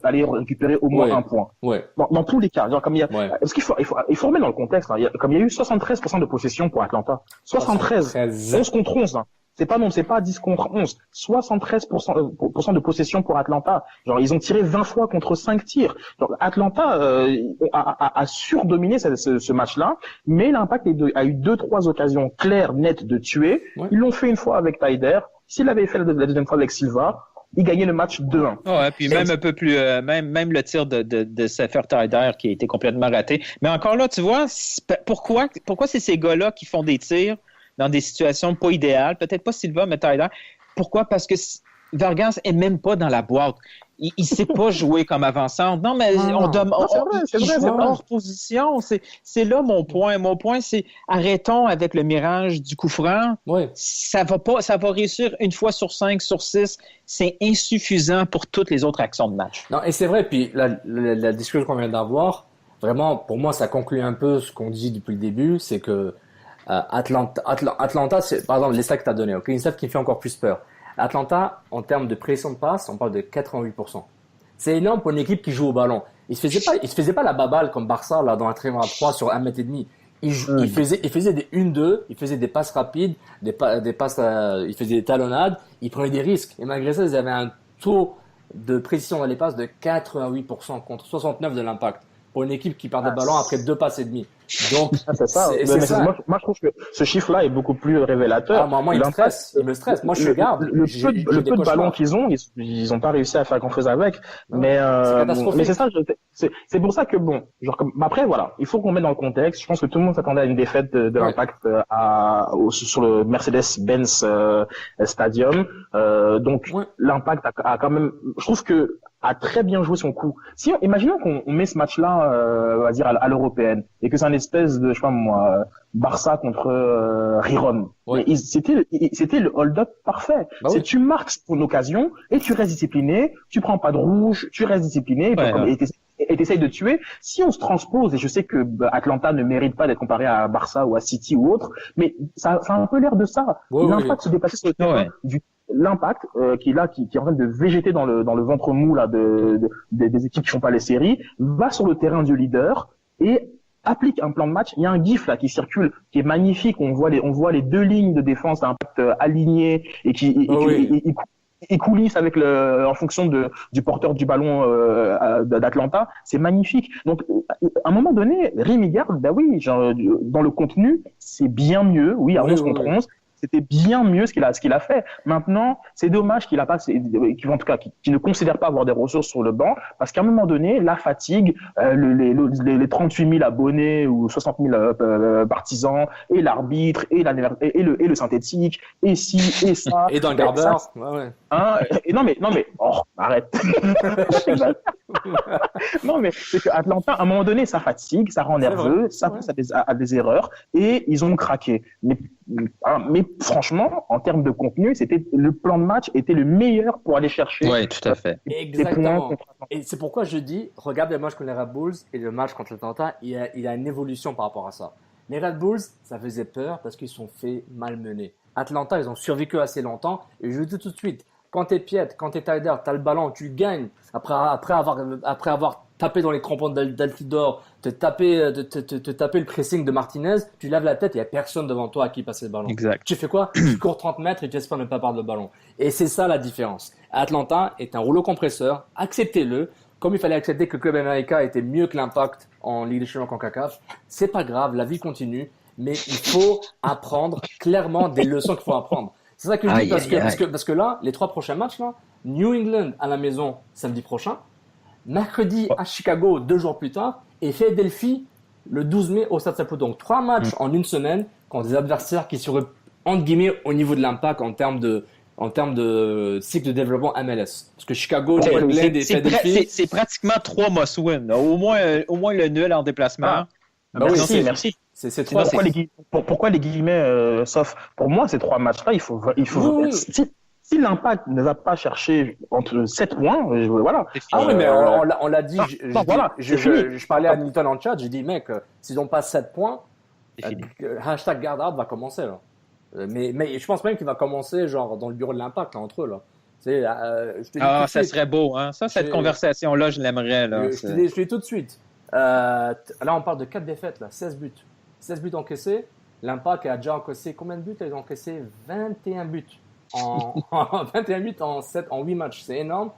allait récupérer au moins un point. Ouais. Dans tous les cas, genre comme parce qu'il faut remettre dans le contexte. Hein, comme il y a eu 73% de possession pour Atlanta, 73, 11 contre 11. Hein. C'est pas 10 contre 11. 73% de possession pour Atlanta. Genre, ils ont tiré 20 fois contre 5 tirs. Genre, Atlanta a surdominé ce match-là, mais l'Impact a eu 2-3 occasions claires, nettes de tuer. Ouais. Ils l'ont fait une fois avec Taider. S'il avait fait la deuxième fois avec Silva, il gagnait le match 2-1. Ouais, puis même un peu plus, même le tir de Sefer Taider qui a été complètement raté. Mais encore là, tu vois, pourquoi c'est ces gars-là qui font des tirs dans des situations pas idéales, peut-être pas Silva, mais Taider. Pourquoi? Parce que Vargas est même pas dans la boîte. Il sait pas jouer comme avant-centre. Non, mais c'est hors position. C'est là mon point. Mon point, c'est arrêtons avec le mirage du coup franc. Ouais. Ça va réussir une fois sur 5, sur 6. C'est insuffisant pour toutes les autres actions de match. Non, et c'est vrai, puis la discussion qu'on vient d'avoir, vraiment, pour moi, ça conclut un peu ce qu'on dit depuis le début, c'est que Atlanta, c'est, par exemple, les stats que tu as donné, okay, une stat qui me fait encore plus peur. Atlanta, en termes de pression de passe, on parle de 88%. C'est énorme pour une équipe qui joue au ballon. Il se faisait pas la baballe comme Barça, là, dans un triangle à 3 sur 1,5 m. Il faisait des 1-2, il faisait des passes rapides, il faisait des talonnades, il prenait des risques. Et malgré ça, ils avaient un taux de précision dans les passes de 88% contre 69% de l'Impact. Pour une équipe qui perd des ballons après 2 passes et demi. Donc, c'est ça. Moi, je trouve que ce chiffre-là est beaucoup plus révélateur. Moi, il me stresse. Moi, je regarde. Le peu de ballons qu'ils ont, ils ont pas réussi à faire grand-chose avec. Mais c'est ça. C'est pour ça que après, voilà, il faut qu'on mette dans le contexte. Je pense que tout le monde s'attendait à une défaite de l'Impact sur le Mercedes-Benz Stadium. Donc, l'Impact a quand même, je trouve que a très bien joué son coup. Imaginons qu'on met ce match-là, on va dire à l'européenne, et que c'est une espèce de, je sais pas moi, Barça contre Riron. Ouais. C'était le hold-up parfait. C'est tu marques pour l'occasion et tu restes discipliné, tu prends pas de rouge, tu restes discipliné et t'essayes de tuer. Si on se transpose, et je sais que Atlanta ne mérite pas d'être comparé à Barça ou à City ou autre, mais ça a un peu l'air de ça. L'Impact se déplacer sur le terrain l'Impact qui est en train de végéter dans le ventre mou là des équipes qui font pas les séries, va sur le terrain du leader et applique un plan de match. Il y a un gif là qui circule, qui est magnifique. On voit les deux lignes de défense d'Impact alignées et qui coulissent avec en fonction du porteur du ballon d'Atlanta. C'est magnifique. Donc à un moment donné, Rémi Garde, dans le contenu, c'est bien mieux. Oui, à 11 contre 11. C'était bien mieux ce qu'il a fait. Maintenant, c'est dommage qu'il ne considère pas avoir des ressources sur le banc, parce qu'à un moment donné, la fatigue, les 38 000 abonnés ou 60 000 partisans, et l'arbitre, et le synthétique, et ci, et ça. Et dans le gardeur. Hein, et non mais, arrête. Non mais, c'est que Atlanta, à un moment donné, ça fatigue, ça rend nerveux, ça pousse à des erreurs, et ils ont craqué. Mais franchement, en termes de contenu, le plan de match était le meilleur pour aller chercher. Oui, tout à fait. Exactement. Et c'est pourquoi je dis, regarde le match contre les Red Bulls et le match contre l'Atlanta, il y a une évolution par rapport à ça. Les Red Bulls, ça faisait peur parce qu'ils sont fait malmener. Atlanta, ils ont survécu assez longtemps. Et je vous dis tout de suite, quand t'es Piet, quand t'es Taider, t'as le ballon, tu le gagnes. Après avoir tapé dans les crampons d'Altidor, te taper le pressing de Martinez, tu lèves la tête, il n'y a personne devant toi à qui passer le ballon. Exact. Tu fais quoi? Tu cours 30 mètres et tu espères ne pas perdre le ballon. Et c'est ça la différence. Atlanta est un rouleau compresseur, acceptez-le. Comme il fallait accepter que Club America était mieux que l'Impact en Ligue des Champions CONCACAF, c'est pas grave, la vie continue, mais il faut apprendre clairement des leçons qu'il faut apprendre. C'est ça que je dis parce que là, les 3 prochains matchs là, New England à la maison samedi prochain, mercredi à Chicago 2 jours plus tard, et Philadelphie le 12 mai au Stade Saputo. Donc 3 matchs en une semaine contre des adversaires qui seraient entre guillemets au niveau de l'Impact en termes de cycle de développement MLS. Parce que Chicago, New England et Philadelphie, c'est pratiquement 3 must-win. Au moins le nul en déplacement. Merci. C'est 3. Pourquoi les guillemets, sauf pour moi, ces 3 matchs-là, il faut Si l'Impact ne va pas chercher entre 7 points, voilà. Ah oui, mais on l'a dit. Je parlais à Newton en chat, j'ai dit, mec, s'ils n'ont pas 7 points, hashtag garde out va commencer, là. Mais je pense même qu'il va commencer, genre, dans le bureau de l'Impact, là, entre eux, là. Ça serait beau, hein. Cette conversation-là, je l'aimerais, là. Je te dis tout de suite. Là, on parle de 4 défaites, là, 16 buts. 16 buts encaissés. L'Impact a déjà encaissé combien de buts? Ils ont encaissé 21 buts. 21 buts en 8 matchs. C'est énorme.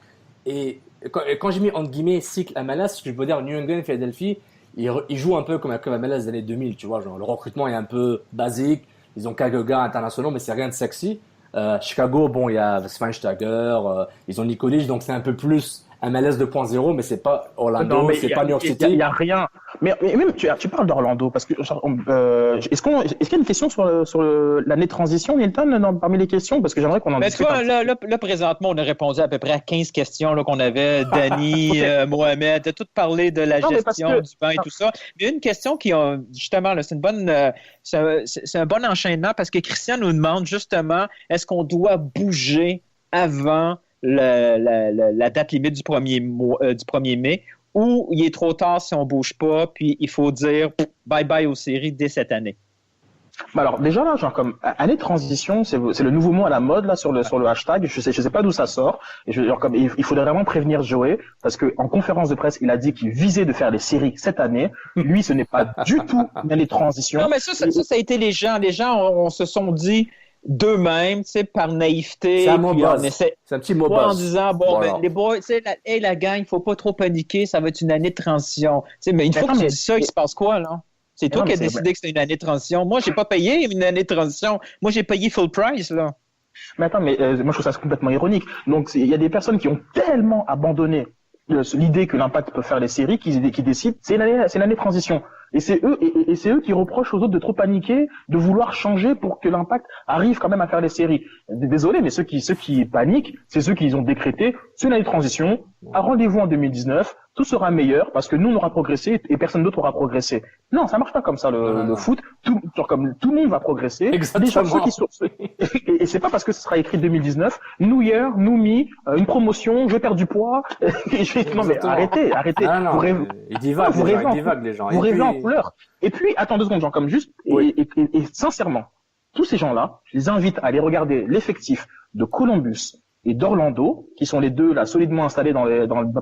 Et quand j'ai mis, entre guillemets, cycle MLS, je peux dire New England, Philadelphie, ils jouent un peu comme MLS des années 2000, tu vois. Genre, le recrutement est un peu basique. Ils ont quelques gars internationaux, mais c'est rien de sexy. Chicago, bon, il y a Schweinsteiger, ils ont Nikolic, donc c'est un peu plus MLS 2.0, mais c'est pas Orlando, c'est pas New York City. Il y a rien. Mais même tu parles d'Orlando parce que est-ce qu'il y a une question sur l'année de transition, Nilton, parmi les questions, parce que j'aimerais qu'on en discute. Là, présentement, on a répondu à peu près à 15 questions là, qu'on avait. Danny, Mohamed, a tout parlé de la gestion du banc et tout ça. Mais une question qui justement, là, c'est un bon enchaînement parce que Christian nous demande justement, est-ce qu'on doit bouger avant la date limite du 1er mai, ou il est trop tard si on ne bouge pas, puis il faut dire bye-bye aux séries dès cette année? Alors déjà là, genre comme année de transition, c'est le nouveau mot à la mode là sur le hashtag. Je sais pas d'où ça sort. Et il faudrait vraiment prévenir Joey parce que en conférence de presse, il a dit qu'il visait de faire les séries cette année. Lui, ce n'est pas du tout une année de transition. Non, mais ça a été les gens. Les gens on se sont dit d'eux-mêmes, tu sais, par naïveté. C'est un mot buzz. C'est un petit mot buzz. En disant, les boys, tu sais, la gang, il faut pas trop paniquer, ça va être une année de transition. Tu sais, mais une fois que tu dis ça, il se passe quoi, là? C'est toi qui as décidé que c'était une année de transition. Moi, j'ai pas payé une année de transition. Moi, j'ai payé full price, là. Mais attends, moi, je trouve ça complètement ironique. Donc, il y a des personnes qui ont tellement abandonné l'idée que l'Impact peut faire les séries qui décident, c'est une année de transition. Et c'est eux qui reprochent aux autres de trop paniquer, de vouloir changer pour que l'Impact arrive quand même à faire les séries. Désolé, mais ceux qui paniquent, c'est ceux qui ont décrété, c'est une année de transition, à rendez-vous en 2019, tout sera meilleur parce que nous on aura progressé et personne d'autre aura progressé. Non, ça marche pas comme ça le foot. Tout le monde va progresser. Exactement. Ceux qui sont, et c'est pas parce que ce sera écrit 2019, New Year, New Me, une promotion, je perds du poids. Non mais arrêtez. Ils divaguent les gens. Vous rêvez en couleur. Et puis, attends 2 secondes, genre, comme juste, et sincèrement, tous ces gens-là, je les invite à aller regarder l'effectif de Columbus et d'Orlando, qui sont les deux, là, solidement installés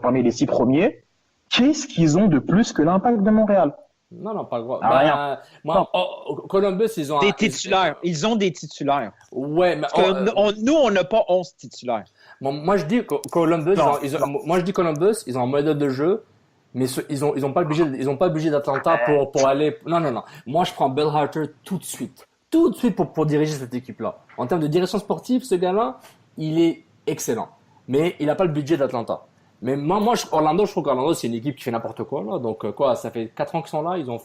parmi les 6 premiers. Qu'est-ce qu'ils ont de plus que l'Impact de Montréal? Non, pas grave. Rien. Columbus, ils ont des titulaires. Ils ont des titulaires. Ouais, mais nous, on n'a pas 11 titulaires. Bon, moi, je dis Columbus, ils ont un modèle de jeu. Mais ils ont pas le budget d'Atlanta pour aller. Non. Moi, je prends Bill Harter tout de suite pour diriger cette équipe-là. En termes de direction sportive, ce gars-là, il est excellent. Mais il n'a pas le budget d'Atlanta. Mais moi, je trouve qu'Orlando, c'est une équipe qui fait n'importe quoi, là. Donc, ça fait 4 ans qu'ils sont là. Ils ont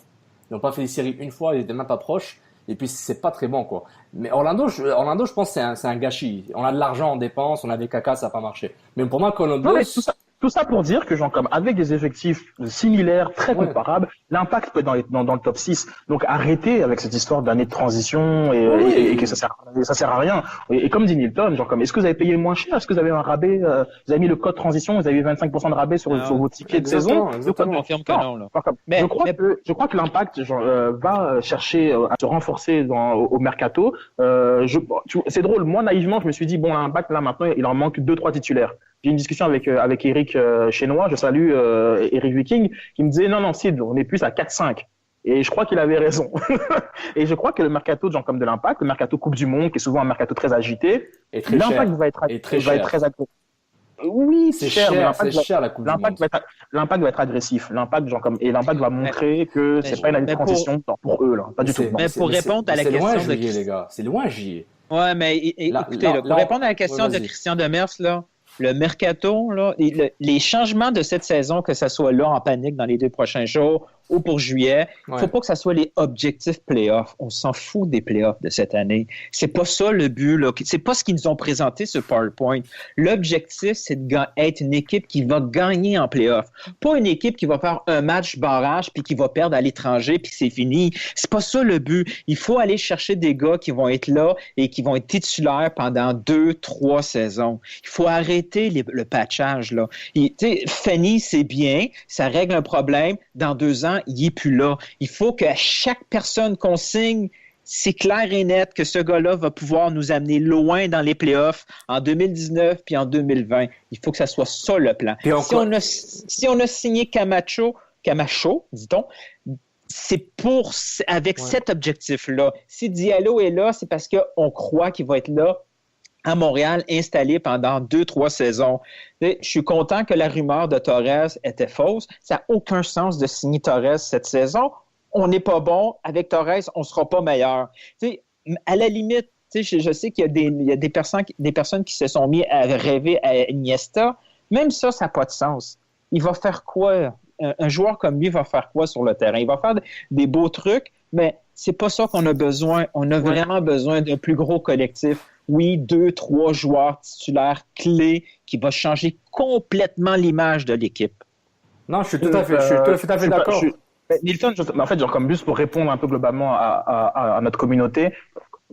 pas fait des séries une fois. Ils étaient même pas proches. Et puis, c'est pas très bon, quoi. Mais Orlando, je pense que c'est un gâchis. On a de l'argent en dépense. On a des cacas, ça n'a pas marché. Mais pour moi, Columbus. Non, mais tout ça pour dire que, genre, comme avec des effectifs similaires, très comparables, l'Impact peut être dans le top 6. Donc, arrêtez avec cette histoire d'année de transition et que ça sert à rien. Et comme dit Nilton, genre, comme, est-ce que vous avez payé moins cher? Est-ce que vous avez un rabais, vous avez mis le code transition, vous avez eu 25% de rabais sur vos tickets de saison? Je confirme que non, là. Je crois que l'Impact, va chercher à se renforcer au mercato. C'est drôle. Moi, naïvement, je me suis dit, bon, l'Impact, là, maintenant, il en manque 2-3 titulaires. J'ai eu une discussion avec Eric Chenois, je salue Eric Viking, qui me disait non Sid, on est plus à 4-5. Et je crois qu'il avait raison. Et je crois que le mercato genre comme de l'Impact, le mercato Coupe du Monde, qui est souvent un mercato très agité, et très l'Impact cher. va être très agressif. Oui, c'est cher, mais la Coupe du Monde. L'Impact va être agressif. L'Impact va montrer que c'est pas une année de transition pour eux là, pas du tout. Mais pour répondre à la question de juillet, les gars, c'est loin juillet. Ouais, mais écoutez, pour répondre à la question de Christian Demers là. Le mercato, là, les changements de cette saison, que ce soit là en panique dans les 2 prochains jours ou pour juillet. Il ne faut Ouais. pas que ça soit les objectifs playoffs. On s'en fout des playoffs de cette année. C'est pas ça le but, là. C'est pas ce qu'ils nous ont présenté sur PowerPoint. L'objectif, c'est être une équipe qui va gagner en playoffs. Pas une équipe qui va faire un match barrage puis qui va perdre à l'étranger puis c'est fini. C'est pas ça le but. Il faut aller chercher des gars qui vont être là et qui vont être titulaires pendant 2-3 saisons. Il faut arrêter le patchage, là. Fanny, c'est bien, ça règle un problème. Dans 2 ans, il n'est plus là. Il faut que chaque personne qu'on signe, c'est clair et net que ce gars-là va pouvoir nous amener loin dans les playoffs en 2019 puis en 2020. Il faut que ça soit ça le plan. Si on a signé Camacho, dit-on, c'est avec cet objectif-là. Si Diallo est là, c'est parce qu'on croit qu'il va être là à Montréal, installé pendant 2-3 saisons. Je suis content que la rumeur de Torres était fausse. Ça n'a aucun sens de signer Torres cette saison. On n'est pas bon. Avec Torres, on ne sera pas meilleur. À la limite, je sais qu'il y a des personnes qui se sont mis à rêver à Iniesta. Même ça n'a pas de sens. Il va faire quoi? Un joueur comme lui va faire quoi sur le terrain? Il va faire des beaux trucs, mais c'est pas ça qu'on a besoin. On a vraiment besoin d'un plus gros collectif. Oui, 2-3 joueurs titulaires clés qui vont changer complètement l'image de l'équipe. Non, je suis tout à fait d'accord. Nilton, en fait, comme juste pour répondre un peu globalement à notre communauté,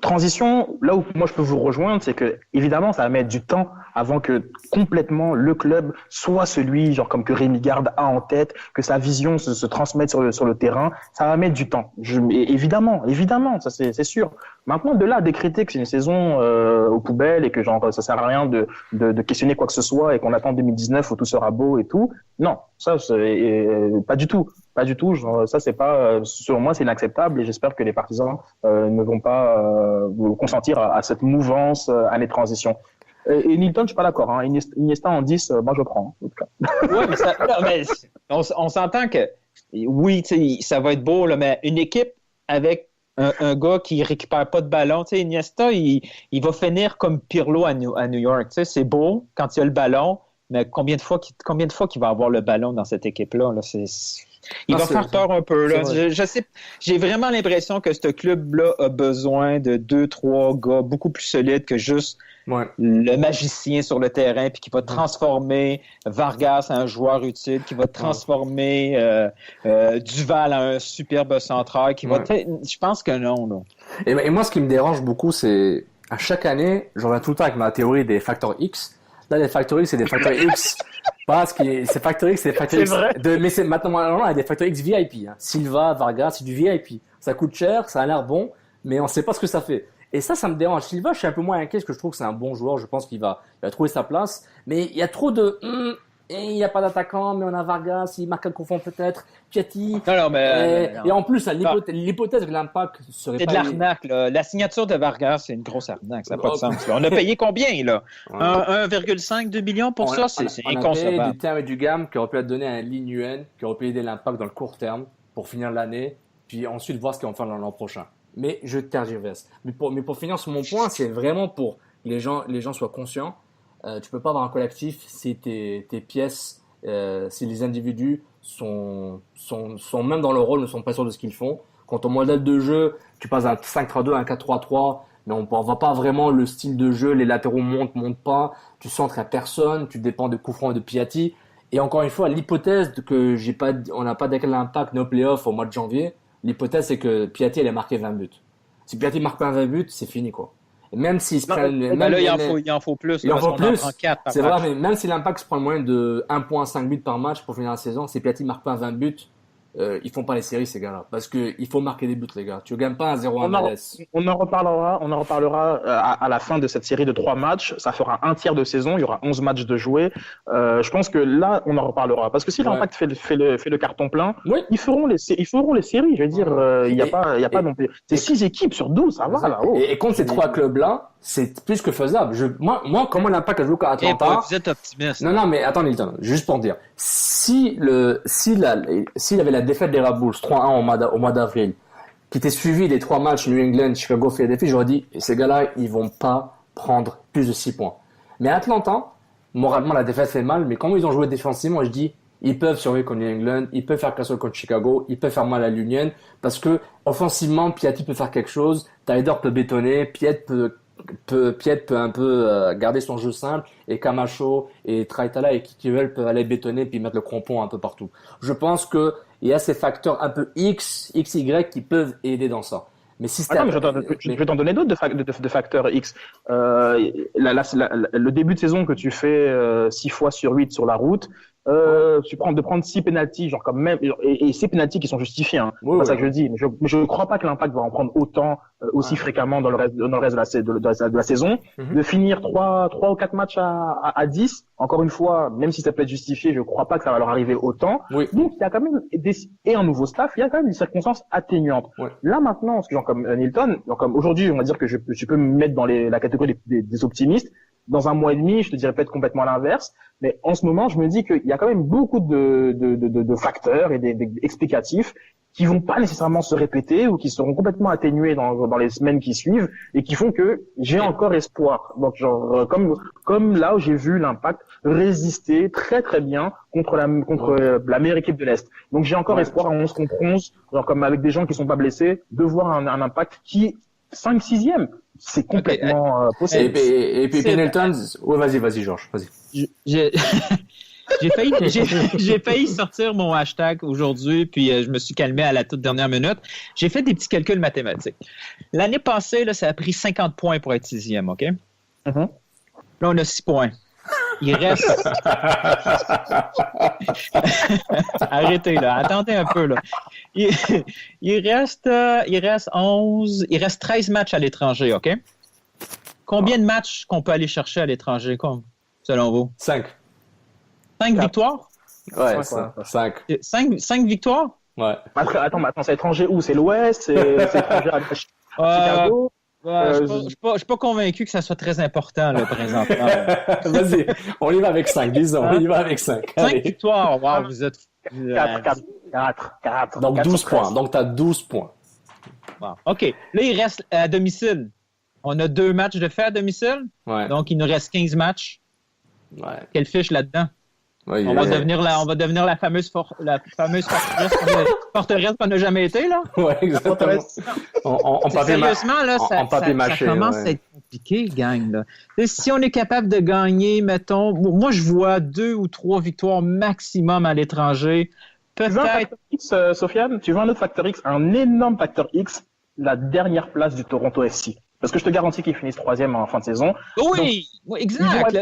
transition, là où moi je peux vous rejoindre, c'est que évidemment ça va mettre du temps avant que complètement le club soit celui comme que Rémi Garde a en tête, que sa vision se transmette sur le terrain. Ça va mettre du temps. Évidemment, ça c'est sûr. Maintenant, de là à décréter que c'est une saison aux poubelles et que ça sert à rien de questionner quoi que ce soit et qu'on attend 2019 où tout sera beau et tout, non, ça c'est pas du tout. Pas du tout. Ça, c'est pas, selon moi, c'est inacceptable et j'espère que les partisans ne vont pas consentir à cette mouvance année de transition. Et Nilton, je suis pas d'accord. Hein. Iniesta en 10, moi je prends. En tout cas. Oui, mais on s'entend que oui, ça va être beau, là, mais une équipe avec un gars qui récupère pas de ballon, Iniesta, il va finir comme Pirlo à New York. C'est beau quand il a le ballon, mais combien de fois qu'il va avoir le ballon dans cette équipe-là? Là, il va faire peur un peu. Là. Je sais, j'ai vraiment l'impression que ce club-là a besoin de 2-3 gars beaucoup plus solides que juste le magicien sur le terrain, puis qui va transformer Vargas en un joueur utile, qui va transformer Duval en un superbe central. Je pense que non. Là. Et moi, ce qui me dérange beaucoup, c'est à chaque année, j'en reviens tout le temps avec ma théorie des facteurs X. Là, les facteurs X, c'est des facteurs X. Parce que c'est facteur X, c'est facteur X. Mais c'est maintenant, il y a des facteurs X VIP. Hein. Silva, Vargas, c'est du VIP. Ça coûte cher, ça a l'air bon, mais on ne sait pas ce que ça fait. Et ça me dérange. Silva, je suis un peu moins inquiet parce que je trouve que c'est un bon joueur. Je pense qu'il va trouver sa place. Mais il y a trop de il n'y a pas d'attaquant, mais on a Vargas, il marque un coup franc peut-être, Piatti. Non, et en plus, l'hypothèse que l'impact serait c'est pas... de l'arnaque, là. La signature de Vargas, c'est une grosse arnaque. Ça n'a pas de sens. Là. On a payé combien, là? 1,5-2 millions pour ça? C'est inconcevable. On a payé du terme et du gamme qui aurait pu être donné à un Ligne UN, qui aurait pu aider l'impact dans le court terme pour finir l'année, puis ensuite voir ce qu'ils vont faire l'an prochain. Mais je tergiverse. Mais pour finir sur mon point, c'est vraiment pour que les gens soient conscients. Tu peux pas avoir un collectif si tes pièces, si les individus sont même dans le rôle, ne sont pas sûrs de ce qu'ils font. Quand ton modèle de jeu, tu passes d'un 5-3-2 à un 4-3-3, mais on voit pas vraiment le style de jeu, les latéraux montent pas, tu centres à personne, tu dépends de coups francs et de Piatti. Et encore une fois, l'hypothèse que on n'a pas décalé l'impact nos playoffs au mois de janvier, l'hypothèse c'est que Piatti allait marquer 20 buts. Si Piatti marque pas 20 buts, c'est fini quoi. Et même s'il se prennent... il en faut plus. Il en faut plus. C'est vrai, mais même si l'impact se prend le moyen de 1,5 buts par match pour finir la saison, si Piatti marque pas 20 buts, ils font pas les séries ces gars-là. Parce que il faut marquer des buts les gars. Tu gagnes pas un 0-1 MLS. On en reparlera à la fin de cette série de 3 matchs. Ça fera un tiers de saison. Il y aura 11 matchs de jouer. Je pense que là, on en reparlera. Parce que si l'impact fait le carton plein, ils feront les séries. Je veux dire, il y a pas non plus. C'est 6 équipes sur 12, ça va là-haut. Et contre ces 3 clubs-là, c'est plus que faisable. Moi, comment l'impact a joué à Atlanta? Vous êtes optimiste. Non, mais attends, Nilton, juste pour dire. S'il avait la défaite des Red Bulls 3-1 au mois d'avril, qui était suivi des 3 matchs New England, Chicago, Philadelphie, j'aurais dit, ces gars-là, ils vont pas prendre plus de 6 points. Mais Atlanta, moralement, la défaite fait mal, mais comment ils ont joué défensivement, je dis, ils peuvent survivre contre New England, ils peuvent faire casse contre Chicago, ils peuvent faire mal à l'Union, parce que offensivement, Piatti peut faire quelque chose, Tyler peut bétonner, Piet peut un peu garder son jeu simple, et Camacho et Traitala et qui veulent peuvent aller bétonner puis mettre le crampon un peu partout. Je pense que il y a ces facteurs un peu X, Y qui peuvent aider dans ça. Mais si Attends, mais je vais t'en donner d'autres de facteurs X. Le début de saison que tu fais 6 fois sur 8 sur la route, de prendre 6 pénaltys, genre comme même, et 6 pénaltys qui sont justifiés, hein. Oui, c'est ça que je dis. Mais je ne crois pas que l'Impact va en prendre autant, aussi fréquemment dans le reste de la saison. De finir 3 ou 4 matchs à 10, encore une fois, même si ça peut être justifié, je ne crois pas que ça va leur arriver autant. Oui. Donc, il y a quand même et un nouveau staff, il y a quand même des circonstances atténuantes. Oui. Là, maintenant, genre comme Nilton, genre comme aujourd'hui, on va dire que je peux me mettre dans la catégorie des optimistes. Dans un mois et demi, je te dirais peut-être complètement l'inverse. Mais en ce moment, je me dis qu'il y a quand même beaucoup de facteurs et explicatifs qui vont pas nécessairement se répéter ou qui seront complètement atténués dans les semaines qui suivent et qui font que j'ai encore espoir. Donc, genre, comme là où j'ai vu l'Impact résister très très bien contre la meilleure équipe de l'Est. Donc, j'ai encore espoir à 11 contre 11, genre comme avec des gens qui sont pas blessés, de voir un Impact qui 5-6e. C'est complètement possible. Et puis Pendleton, vas-y Georges, vas-y. J'ai failli sortir mon hashtag aujourd'hui, puis je me suis calmé à la toute dernière minute. J'ai fait des petits calculs mathématiques. L'année passée, là, ça a pris 50 points pour être 6e, OK? Là, on a 6 points. Il reste... Arrêtez, là. Attendez un peu, là. Il reste 11... Il reste 13 matchs à l'étranger, OK? Combien de matchs qu'on peut aller chercher à l'étranger, selon vous? 5. 5 victoires? Ouais, 5. 5 victoires? Ouais. Attends, c'est étranger où? C'est l'Ouest? C'est étranger à Chicago? Je suis pas convaincu que ça soit très important, là, présentement. Vas-y, on y va avec 5, disons. On y va avec 5. 5 victoires, wow, vous êtes... 4. Donc 12 points. Donc, tu as 12 points. Wow. OK. Là, il reste à domicile. On a 2 matchs de fait à domicile. Ouais. Donc, il nous reste 15 matchs. Ouais. Quelle fiche là-dedans? Ouais, on va devenir la fameuse forteresse qu'on n'a jamais été, là. Ouais, exactement. Sérieusement, là, ça commence à être compliqué, gang, là. Si on est capable de gagner, mettons, moi, je vois 2 ou 3 victoires maximum à l'étranger. Peut-être. Tu veux un facteur X, Sofiane? Tu veux un autre facteur X? Un énorme facteur X, la dernière place du Toronto FC. Parce que je te garantis qu'ils finissent 3e en fin de saison. Oui, donc, exact.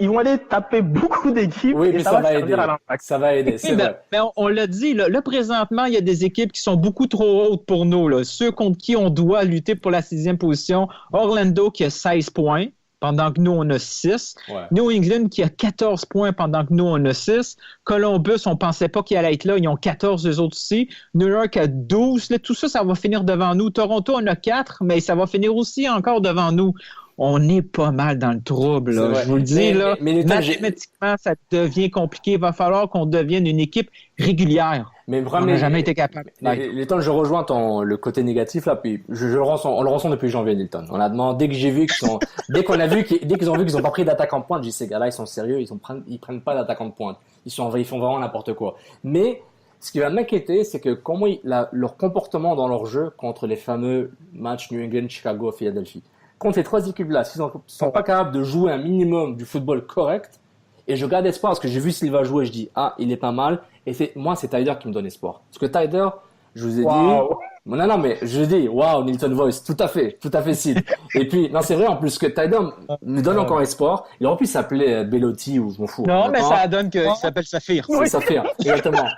Ils vont aller taper beaucoup d'équipes et ça va aider à l'Impact. Ça va aider, c'est vrai. Mais on l'a dit, là, présentement, il y a des équipes qui sont beaucoup trop hautes pour nous. Là. Ceux contre qui on doit lutter pour la 6e position. Orlando qui a 16 points, pendant que nous, on a 6. Ouais. New England qui a 14 points, pendant que nous, on a 6. Columbus, on pensait pas qu'il allait être là. Ils ont 14, eux autres aussi. New York a 12. Là, tout ça, ça va finir devant nous. Toronto, on a 4, mais ça va finir aussi encore devant nous. On est pas mal dans le trouble, là. Je vous le dis, là. Mais mathématiquement, ça devient compliqué. Il va falloir qu'on devienne une équipe régulière. Mais vraiment, on n'a jamais été capable. Nilton, je rejoins le côté négatif, là, puis on le ressent depuis janvier, Nilton. On a demandé, dès que j'ai vu dès qu'ils ont vu qu'ils ont pas pris d'attaquant de pointe, j'ai dit, ces gars-là, ils sont sérieux, ils prennent pas d'attaquant de pointe. Ils font vraiment n'importe quoi. Mais, ce qui va m'inquiéter, c'est que comment leur comportement dans leur jeu contre les fameux matchs New England, Chicago, Philadelphie. Contre ces 3 équipes-là, s'ils sont pas capables de jouer un minimum du football correct, et je garde espoir parce que j'ai vu Silva jouer, je dis, il est pas mal, et c'est Tyler qui me donne espoir. Parce que Tyler, je vous ai dit, non, mais je dis, Nilton Voice, tout à fait, Sid. Et puis, non, c'est vrai, en plus, que Tyler me donne encore espoir. Il aurait pu s'appeler Bellotti ou je m'en fous. Non, mais ça donne qu'il s'appelle Saphir. C'est Saphir, exactement.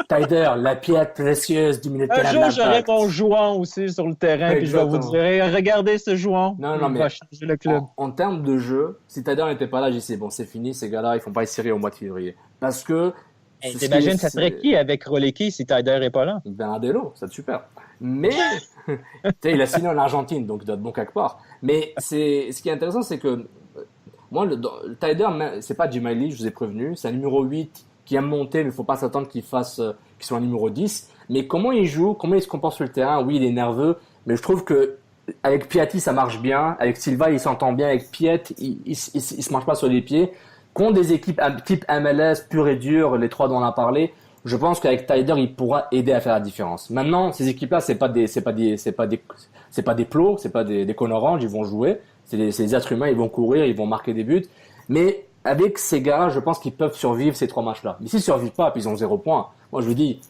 Tyler, la pierre précieuse du milieu de terrain. Un jour, j'aurai mon jouant aussi sur le terrain, puis je vais vous dire, regardez ce jouant. Non, mais le club. En termes de jeu, si Tyler n'était pas là, j'ai dit, bon, c'est fini, ces gars-là, ils font pas une série au mois de février. Parce que... T'imagines, ça serait qui avec Rolecki si Tyler n'est pas là? Bernardello, c'est super. Mais, il a signé en Argentine, donc il doit être bon quelque part. Mais ce qui est intéressant, c'est que, moi, le Tyler, c'est pas Jim Lee, je vous ai prévenu, c'est un numéro 8 qui aime monter, mais il ne faut pas s'attendre qu'il soit un numéro 10. Mais comment il joue, comment il se comporte sur le terrain, oui, il est nerveux, mais je trouve que avec Piatti, ça marche bien. Avec Silva, il s'entend bien. Avec Piet, il se marche pas sur les pieds. Contre des équipes type MLS pure et dure, les trois dont on a parlé, je pense qu'avec Taider, il pourra aider à faire la différence. Maintenant, ces équipes-là, c'est pas des plots, c'est pas des cônes oranges, ils vont jouer. C'est des êtres humains, ils vont courir, ils vont marquer des buts. Mais avec ces gars, je pense qu'ils peuvent survivre ces 3 matchs-là. Mais s'ils survivent pas, puis ils ont 0 point, moi je vous dis,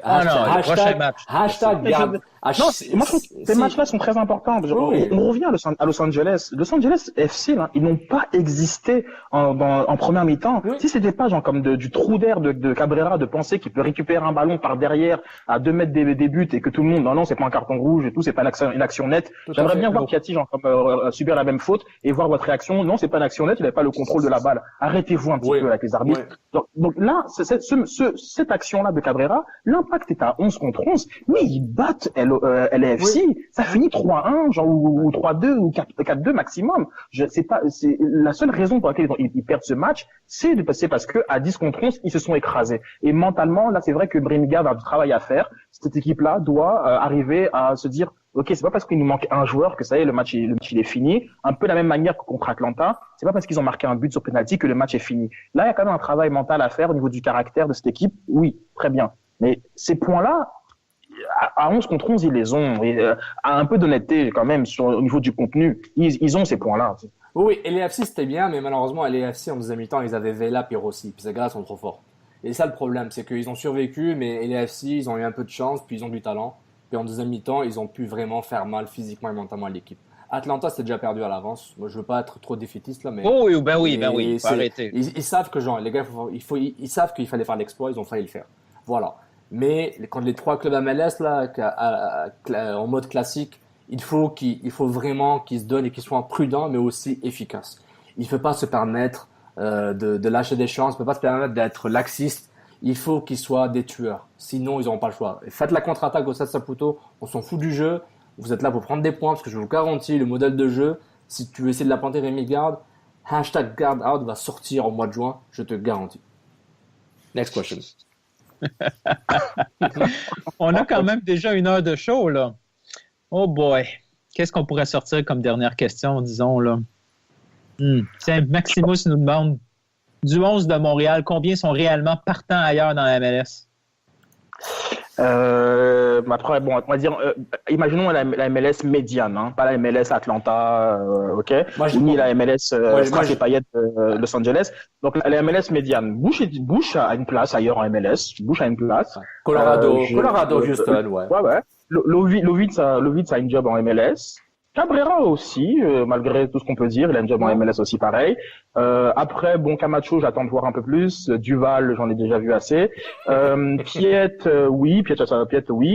prochain match. garde. Moi, je trouve que ces matchs-là sont très importants. Oui. On revient à Los Angeles. Los Angeles FC, là, ils n'ont pas existé en première mi-temps. Oui. Si c'était pas genre comme du trou d'air de Cabrera de penser qu'il peut récupérer un ballon par derrière à 2 mètres des buts et que tout le monde, non, c'est pas un carton rouge et tout, c'est pas une action nette. J'aimerais bien voir Piatti genre comme subir la même faute et voir votre réaction. Non, c'est pas une action nette, il n'avait pas le contrôle de la balle. Arrêtez-vous un petit peu avec les arbitres. Oui. Donc là, cette action-là de Cabrera, l'impact est à 11 contre 11. Oui, ils battent LAFC, ça finit 3-1, genre, ou 3-2, ou 4-2 maximum. C'est la seule raison pour laquelle ils perdent ce match, c'est parce que, à 10 contre 11, ils se sont écrasés. Et mentalement, là, c'est vrai que Bremiga va du travail à faire. Cette équipe-là doit arriver à se dire, ok, c'est pas parce qu'il nous manque un joueur que ça y est, le match il est fini. Un peu la même manière que contre Atlanta. C'est pas parce qu'ils ont marqué un but sur penalty que le match est fini. Là, il y a quand même un travail mental à faire au niveau du caractère de cette équipe. Oui, très bien. Mais ces points-là, à 11 contre 11, ils les ont. Et, à un peu d'honnêteté quand même au niveau du contenu, ils ont ces points-là. Oui, et les FC c'était bien, mais malheureusement, les FC en deuxième mi-temps, ils avaient Vela et Rossi. Puis ces gars sont trop forts. Et ça, le problème, c'est qu'ils ont survécu, mais les FC, ils ont eu un peu de chance, puis ils ont du talent. Puis en deuxième mi-temps, ils ont pu vraiment faire mal physiquement et mentalement à l'équipe. Atlanta, c'était déjà perdu à l'avance. Moi, je veux pas être trop défaitiste là, mais. Oh oui, ben oui, faut arrêter. Ils savent que genre, les gars, ils savent qu'il fallait faire l'exploit, ils ont failli le faire. Voilà. Mais quand les 3 clubs MLS là, en mode classique, il faut vraiment qu'ils se donnent et qu'ils soient prudents, mais aussi efficaces. Il ne faut pas se permettre de lâcher des chances, il ne faut pas se permettre d'être laxiste. Il faut qu'ils soient des tueurs. Sinon, ils n'auront pas le choix. Et faites la contre-attaque au Stade Saputo. On s'en fout du jeu. Vous êtes là pour prendre des points parce que je vous garantis, le modèle de jeu, si tu veux essayer de la planter Rémi Garde, #GuardOut va sortir au mois de juin. Je te garantis. Next question. On a quand même déjà 1 heure de show, là. Oh boy. Qu'est-ce qu'on pourrait sortir comme dernière question, disons, là? Tiens, Maximus nous demande, du 11 de Montréal, combien sont réellement partants ailleurs dans la MLS? Après, bon, on va dire, imaginons la MLS médiane, hein, pas la MLS Atlanta, ok, ni la MLS Strass Payet Los Angeles. Donc la MLS médiane. Bush a une place ailleurs en MLS. Bush a une place. Colorado, Houston, ouais. Ouais. Lovitz a une job en MLS. Cabrera aussi, malgré tout ce qu'on peut dire, il a une job en MLS aussi pareil. Après, bon, Camacho, j'attends de voir un peu plus. Duval, j'en ai déjà vu assez. Piet, oui.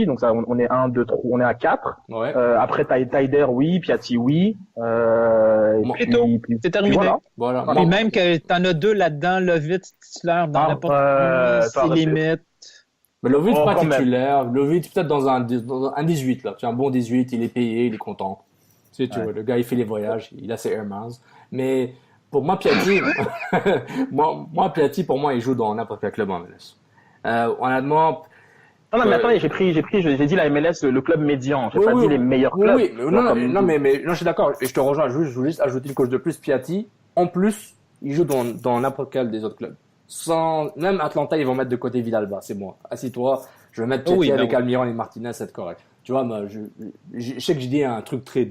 Donc ça, on est 1, 2, 3, on est à 4. Ouais. Après, Taider, oui. Piatti, oui. C'est terminé. Voilà. Et même que t'en as 2 là-dedans, Lovitz titulaire dans n'importe c'est limite. Mais Lovitz pas titulaire. Lovitz peut-être dans un 18 là. Tu as un bon 18, il est payé, il est content. Tu vois, le gars, il fait les voyages, il a ses Air Miles. Mais pour moi, Piatti, Piatti, pour moi, il joue dans n'importe quel club en MLS. Honnêtement. Non, mais attendez, j'ai dit la MLS, le club médian. J'ai pas dit les meilleurs clubs. Oui, mais je suis d'accord. Et je te rejoins. Je veux juste ajouter une couche de plus. Piatti, en plus, il joue dans n'importe quel des autres clubs. Même Atlanta, ils vont mettre de côté Vidalba. C'est moi. Assis-toi. Je vais mettre Piatti avec Almiron et Martinez, c'est correct. Tu vois, je sais que j'ai dit un truc très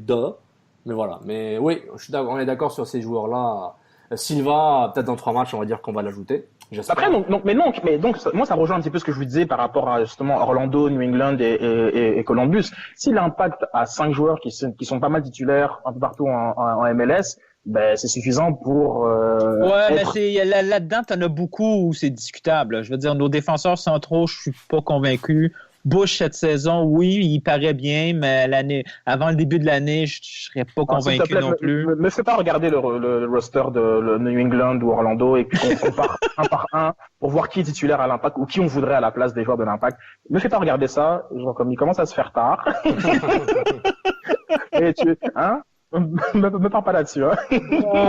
mais voilà. Mais oui, on est d'accord sur ces joueurs-là. Silva, peut-être dans 3 matchs, on va dire qu'on va l'ajouter. J'espère. Après, moi, ça rejoint un petit peu ce que je vous disais par rapport à justement Orlando, New England et Columbus. Si l'impact a 5 joueurs qui sont pas mal titulaires un peu partout en MLS, ben c'est suffisant pour. Mais là-dedans, t'en as beaucoup où c'est discutable. Je veux dire, nos défenseurs centraux, je suis pas convaincu. Bush cette saison, oui, il paraît bien, mais avant le début de l'année, je serais pas convaincu non plus. Me fais pas regarder le roster de New England ou Orlando et qu'on compare un par un pour voir qui est titulaire à l'Impact ou qui on voudrait à la place des joueurs de l'Impact. Me fais pas regarder ça, genre comme il commence à se faire tard. Et me parle pas là-dessus, hein.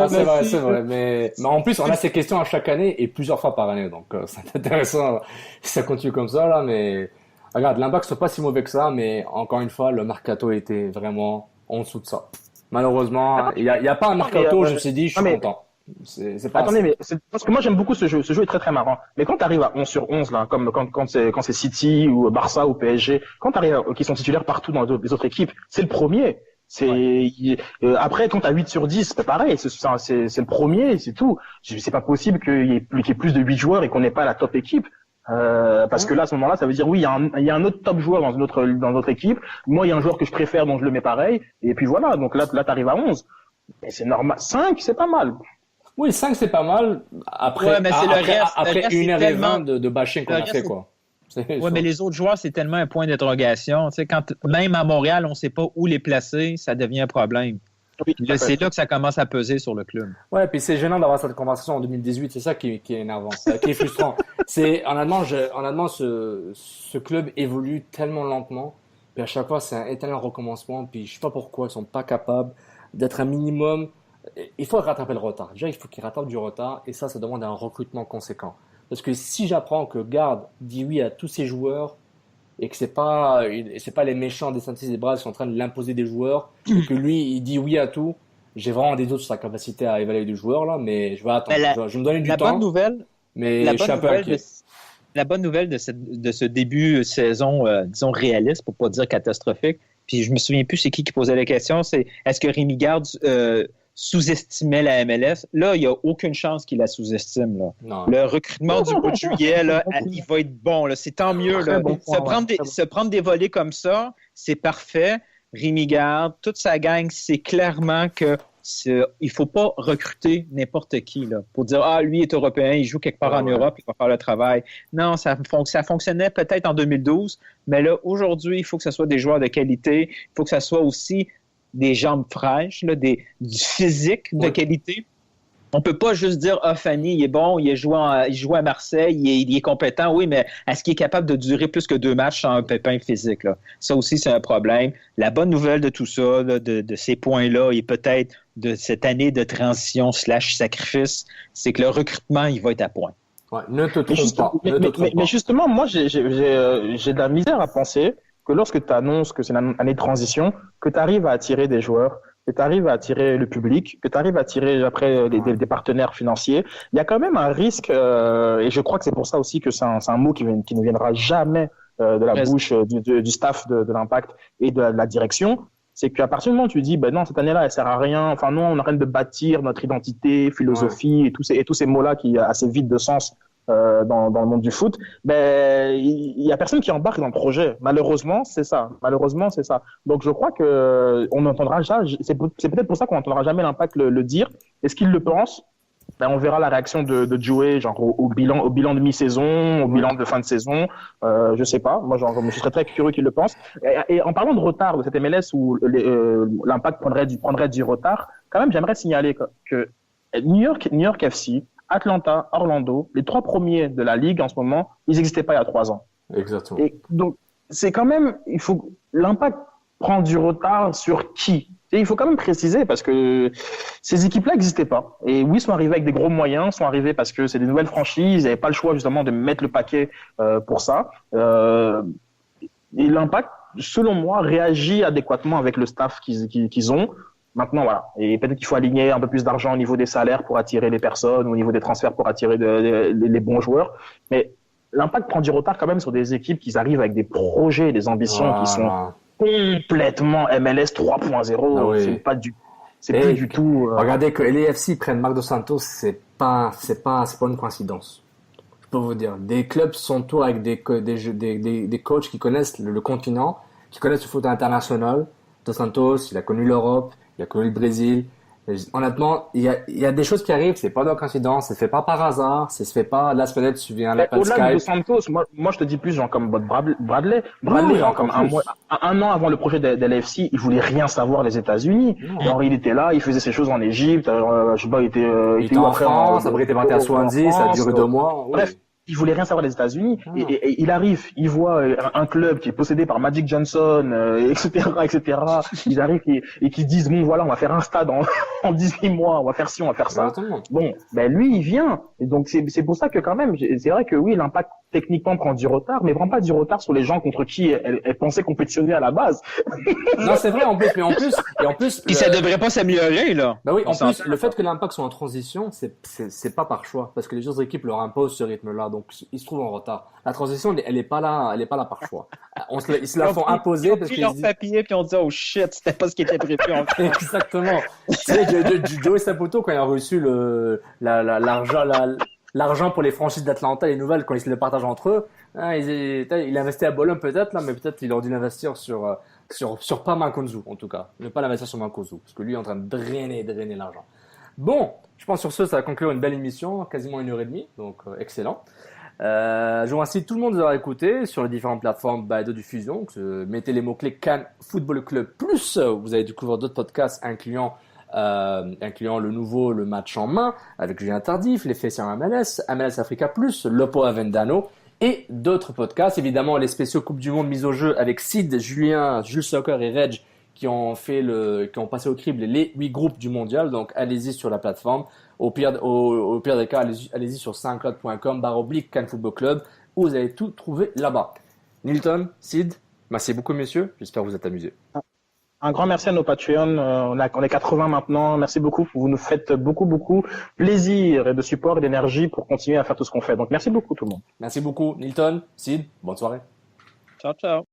C'est vrai, mais en plus, on a ces questions à chaque année et plusieurs fois par année, donc c'est intéressant si ça continue comme ça, là, mais regarde, l'Impact c'est pas si mauvais que ça, mais encore une fois, le mercato était vraiment en dessous de ça. Malheureusement, il y a pas un mercato, je me suis dit, je suis content. C'est pas Attendez, assez. parce que moi j'aime beaucoup ce jeu. Ce jeu est très très marrant. Mais quand tu arrives à 11 sur 11, là, comme quand c'est City ou Barça ou PSG, quand tu arrives qui sont titulaires partout dans les autres équipes, c'est le premier. Après, quand t'as 8 sur 10, c'est pareil. C'est le premier, c'est tout. C'est pas possible qu'il y ait plus de 8 joueurs et qu'on n'ait pas la top équipe. Parce que là, à ce moment-là, ça veut dire oui, il y a un autre top joueur dans notre équipe. Moi, il y a un joueur que je préfère, donc je le mets pareil. Et puis voilà. Donc là, t'arrives à 11. Et c'est normal. 5, c'est pas mal. Oui, 5, c'est pas mal. Après, mais c'est le reste. Après Le reste, 1h20 tellement... de bashing qu'on a fait, quoi. Oui, mais les autres joueurs, c'est tellement un point d'interrogation. Tu sais, même à Montréal, on ne sait pas où les placer, ça devient un problème. Oui, c'est là que ça commence à peser sur le club. Ouais, puis c'est gênant d'avoir cette conversation en 2018. C'est ça qui est énervant, qui est frustrant. Honnêtement, ce club évolue tellement lentement. Puis à chaque fois, c'est un éternel recommencement. Puis je sais pas pourquoi ils sont pas capables d'être un minimum. Il faut rattraper le retard. Déjà, il faut qu'ils rattrapent du retard. Et ça demande un recrutement conséquent. Parce que si j'apprends que Garde dit oui à tous ses joueurs et que c'est pas les méchants des Saint-Etienne et des Braves qui sont en train de l'imposer des joueurs, et que lui il dit oui à tout, j'ai vraiment des doutes sur sa capacité à évaluer des joueurs là, mais je vais attendre. Je vais me donner du temps. Mais je suis un peu inquiet. La bonne nouvelle de ce début de saison, disons réaliste, pour pas dire catastrophique, puis je me souviens plus c'est qui posait la question, c'est est-ce que Rémi Garde sous-estimait la MLS? Là, il n'y a aucune chance qu'il la sous-estime. Là. Non. Le recrutement du mois de juillet, là, il va être bon. Là. C'est tant mieux. Là. Bon point, se prendre des volets comme ça, c'est parfait. Rémi Garde, toute sa gang, c'est clairement que il faut pas recruter n'importe qui là, pour dire « Ah, lui est européen, il joue quelque part en Europe, il va faire le travail. » Non, ça fonctionnait peut-être en 2012, mais là, aujourd'hui, il faut que ce soit des joueurs de qualité. Il faut que ce soit aussi des jambes fraîches, là, du physique de qualité. On peut pas juste dire « Ah, Fanny, il est bon, il joue à Marseille, il est compétent. » Oui, mais est-ce qu'il est capable de durer plus que 2 matchs sans un pépin physique? Là? Ça aussi, c'est un problème. La bonne nouvelle de tout ça, là, de ces points-là, et peut-être de cette année de transition / sacrifice, c'est que le recrutement, il va être à point. Ouais, ne te trompe pas. Mais justement, moi, j'ai de la misère à penser que lorsque tu annonces que c'est une année de transition, que tu arrives à attirer des joueurs, que tu arrives à attirer le public, que tu arrives à attirer après des partenaires financiers, il y a quand même un risque, et je crois que c'est pour ça aussi que c'est un mot qui ne viendra jamais de la bouche du staff de l'Impact et de la direction, c'est qu'à partir du moment où tu dis, ben non, cette année-là, elle sert à rien, enfin non, on arrête de bâtir notre identité, philosophie et tous ces mots-là qui assez vide de sens dans le monde du foot, ben il y a personne qui embarque dans le projet. Malheureusement, c'est ça. Donc je crois que on n'entendra jamais. C'est peut-être pour ça qu'on n'entendra jamais l'Impact le dire. Est-ce qu'il le pense? Ben on verra la réaction de Joey, genre au bilan de mi-saison, au bilan de fin de saison. Je sais pas. Moi, je serais très curieux qu'il le pense. Et en parlant de retard de cette MLS où l'Impact prendrait du retard, quand même, j'aimerais signaler que New York FC, Atlanta, Orlando, les 3 premiers de la ligue en ce moment, ils n'existaient pas il y a 3 ans. Exactement. Et donc, c'est quand même, l'Impact prend du retard sur qui? Et il faut quand même préciser parce que ces équipes-là n'existaient pas. Et oui, ils sont arrivés avec des gros moyens, sont arrivés parce que c'est des nouvelles franchises, ils n'avaient pas le choix justement de mettre le paquet pour ça. Et l'Impact, selon moi, réagit adéquatement avec le staff qu'ils ont. Maintenant, voilà. Et peut-être qu'il faut aligner un peu plus d'argent au niveau des salaires pour attirer les personnes, au niveau des transferts pour attirer les bons joueurs. Mais l'Impact prend du retard quand même sur des équipes qui arrivent avec des projets, des ambitions qui sont complètement MLS 3.0. Ah oui. C'est plus du tout. Regardez que LAFC prennent Marc Dos Santos, c'est pas une coïncidence. Je peux vous dire. Des clubs sont tous avec des coachs qui connaissent le continent, qui connaissent le foot international. Dos Santos, il a connu l'Europe. Il y a connu le Brésil. Honnêtement, il y a des choses qui arrivent, c'est pas de coïncidence, ça se fait pas par hasard, ça se fait pas, là, peut-être, tu viens à l'appel Skype. Au-delà de Santos, moi, je te dis plus, genre, comme Bradley, genre, comme un an avant le projet de l'AFC, il voulait rien savoir des États-Unis. Genre, il était là, il faisait ses choses en Égypte, je sais pas, il était en France, après, il était monté à Swansea, ça a duré 2 mois. Bref. Il voulait rien savoir des États-Unis et il arrive, il voit un club qui est possédé par Magic Johnson, etc. Ils arrivent et qui disent bon voilà, on va faire un stade en 18 mois, on va faire ci, on va faire ça. Exactement. Bon, ben lui, il vient. Et donc, c'est pour ça que quand même, c'est vrai que oui, l'Impact, techniquement, prend du retard, mais prend pas du retard sur les gens contre qui elle pensait compétitionner à la base. Non, c'est vrai, en plus. Puis ça devrait pas s'améliorer, là. Bah oui, en plus, le fait que l'Impact soit en transition, c'est pas par choix, parce que les autres équipes leur imposent ce rythme-là, donc ils se trouvent en retard. La transition, elle est pas là par choix. Ils se la font imposer parce qu'ils leur papier puis on dit oh shit, c'était pas ce qui était prévu en fait. Exactement. Tu sais, Joey Saputo, quand il a reçu l'argent pour les franchises d'Atlanta, les nouvelles, quand ils se le partagent entre eux, hein, il a investi à Bolum peut-être, là, mais peut-être il aurait dû l'investir sur pas Mankonzu, en tout cas. Ne pas l'investir sur Mankonzu, parce que lui est en train de drainer l'argent. Bon, je pense sur ce, ça va conclure une belle émission, quasiment 1h30, donc excellent. Je vous remercie tout le monde de nous avoir écouté sur les différentes plateformes de diffusion. Mettez les mots-clés Cannes Football Club plus, vous allez découvrir d'autres podcasts incluant le nouveau Le Match en Main avec Julien Tardif, les faits sur MLS, MLS Africa Plus, Lopo Avendano et d'autres podcasts. Évidemment, les spéciaux Coupe du Monde mise au jeu avec Sid, Julien, Jules Soccer et Reg qui ont passé au crible les 8 groupes du mondial. Donc, allez-y sur la plateforme. Au pire des cas, allez-y sur soundcloud.com/Cannes Football Club où vous allez tout trouver là-bas. Nilton, Sid, merci beaucoup messieurs. J'espère que vous êtes amusés. Un grand merci à nos Patreons. On est 80 maintenant. Merci beaucoup. Vous nous faites beaucoup plaisir et de support et d'énergie pour continuer à faire tout ce qu'on fait. Donc, merci beaucoup tout le monde. Merci beaucoup Nilton, Sid. Bonne soirée. Ciao, ciao.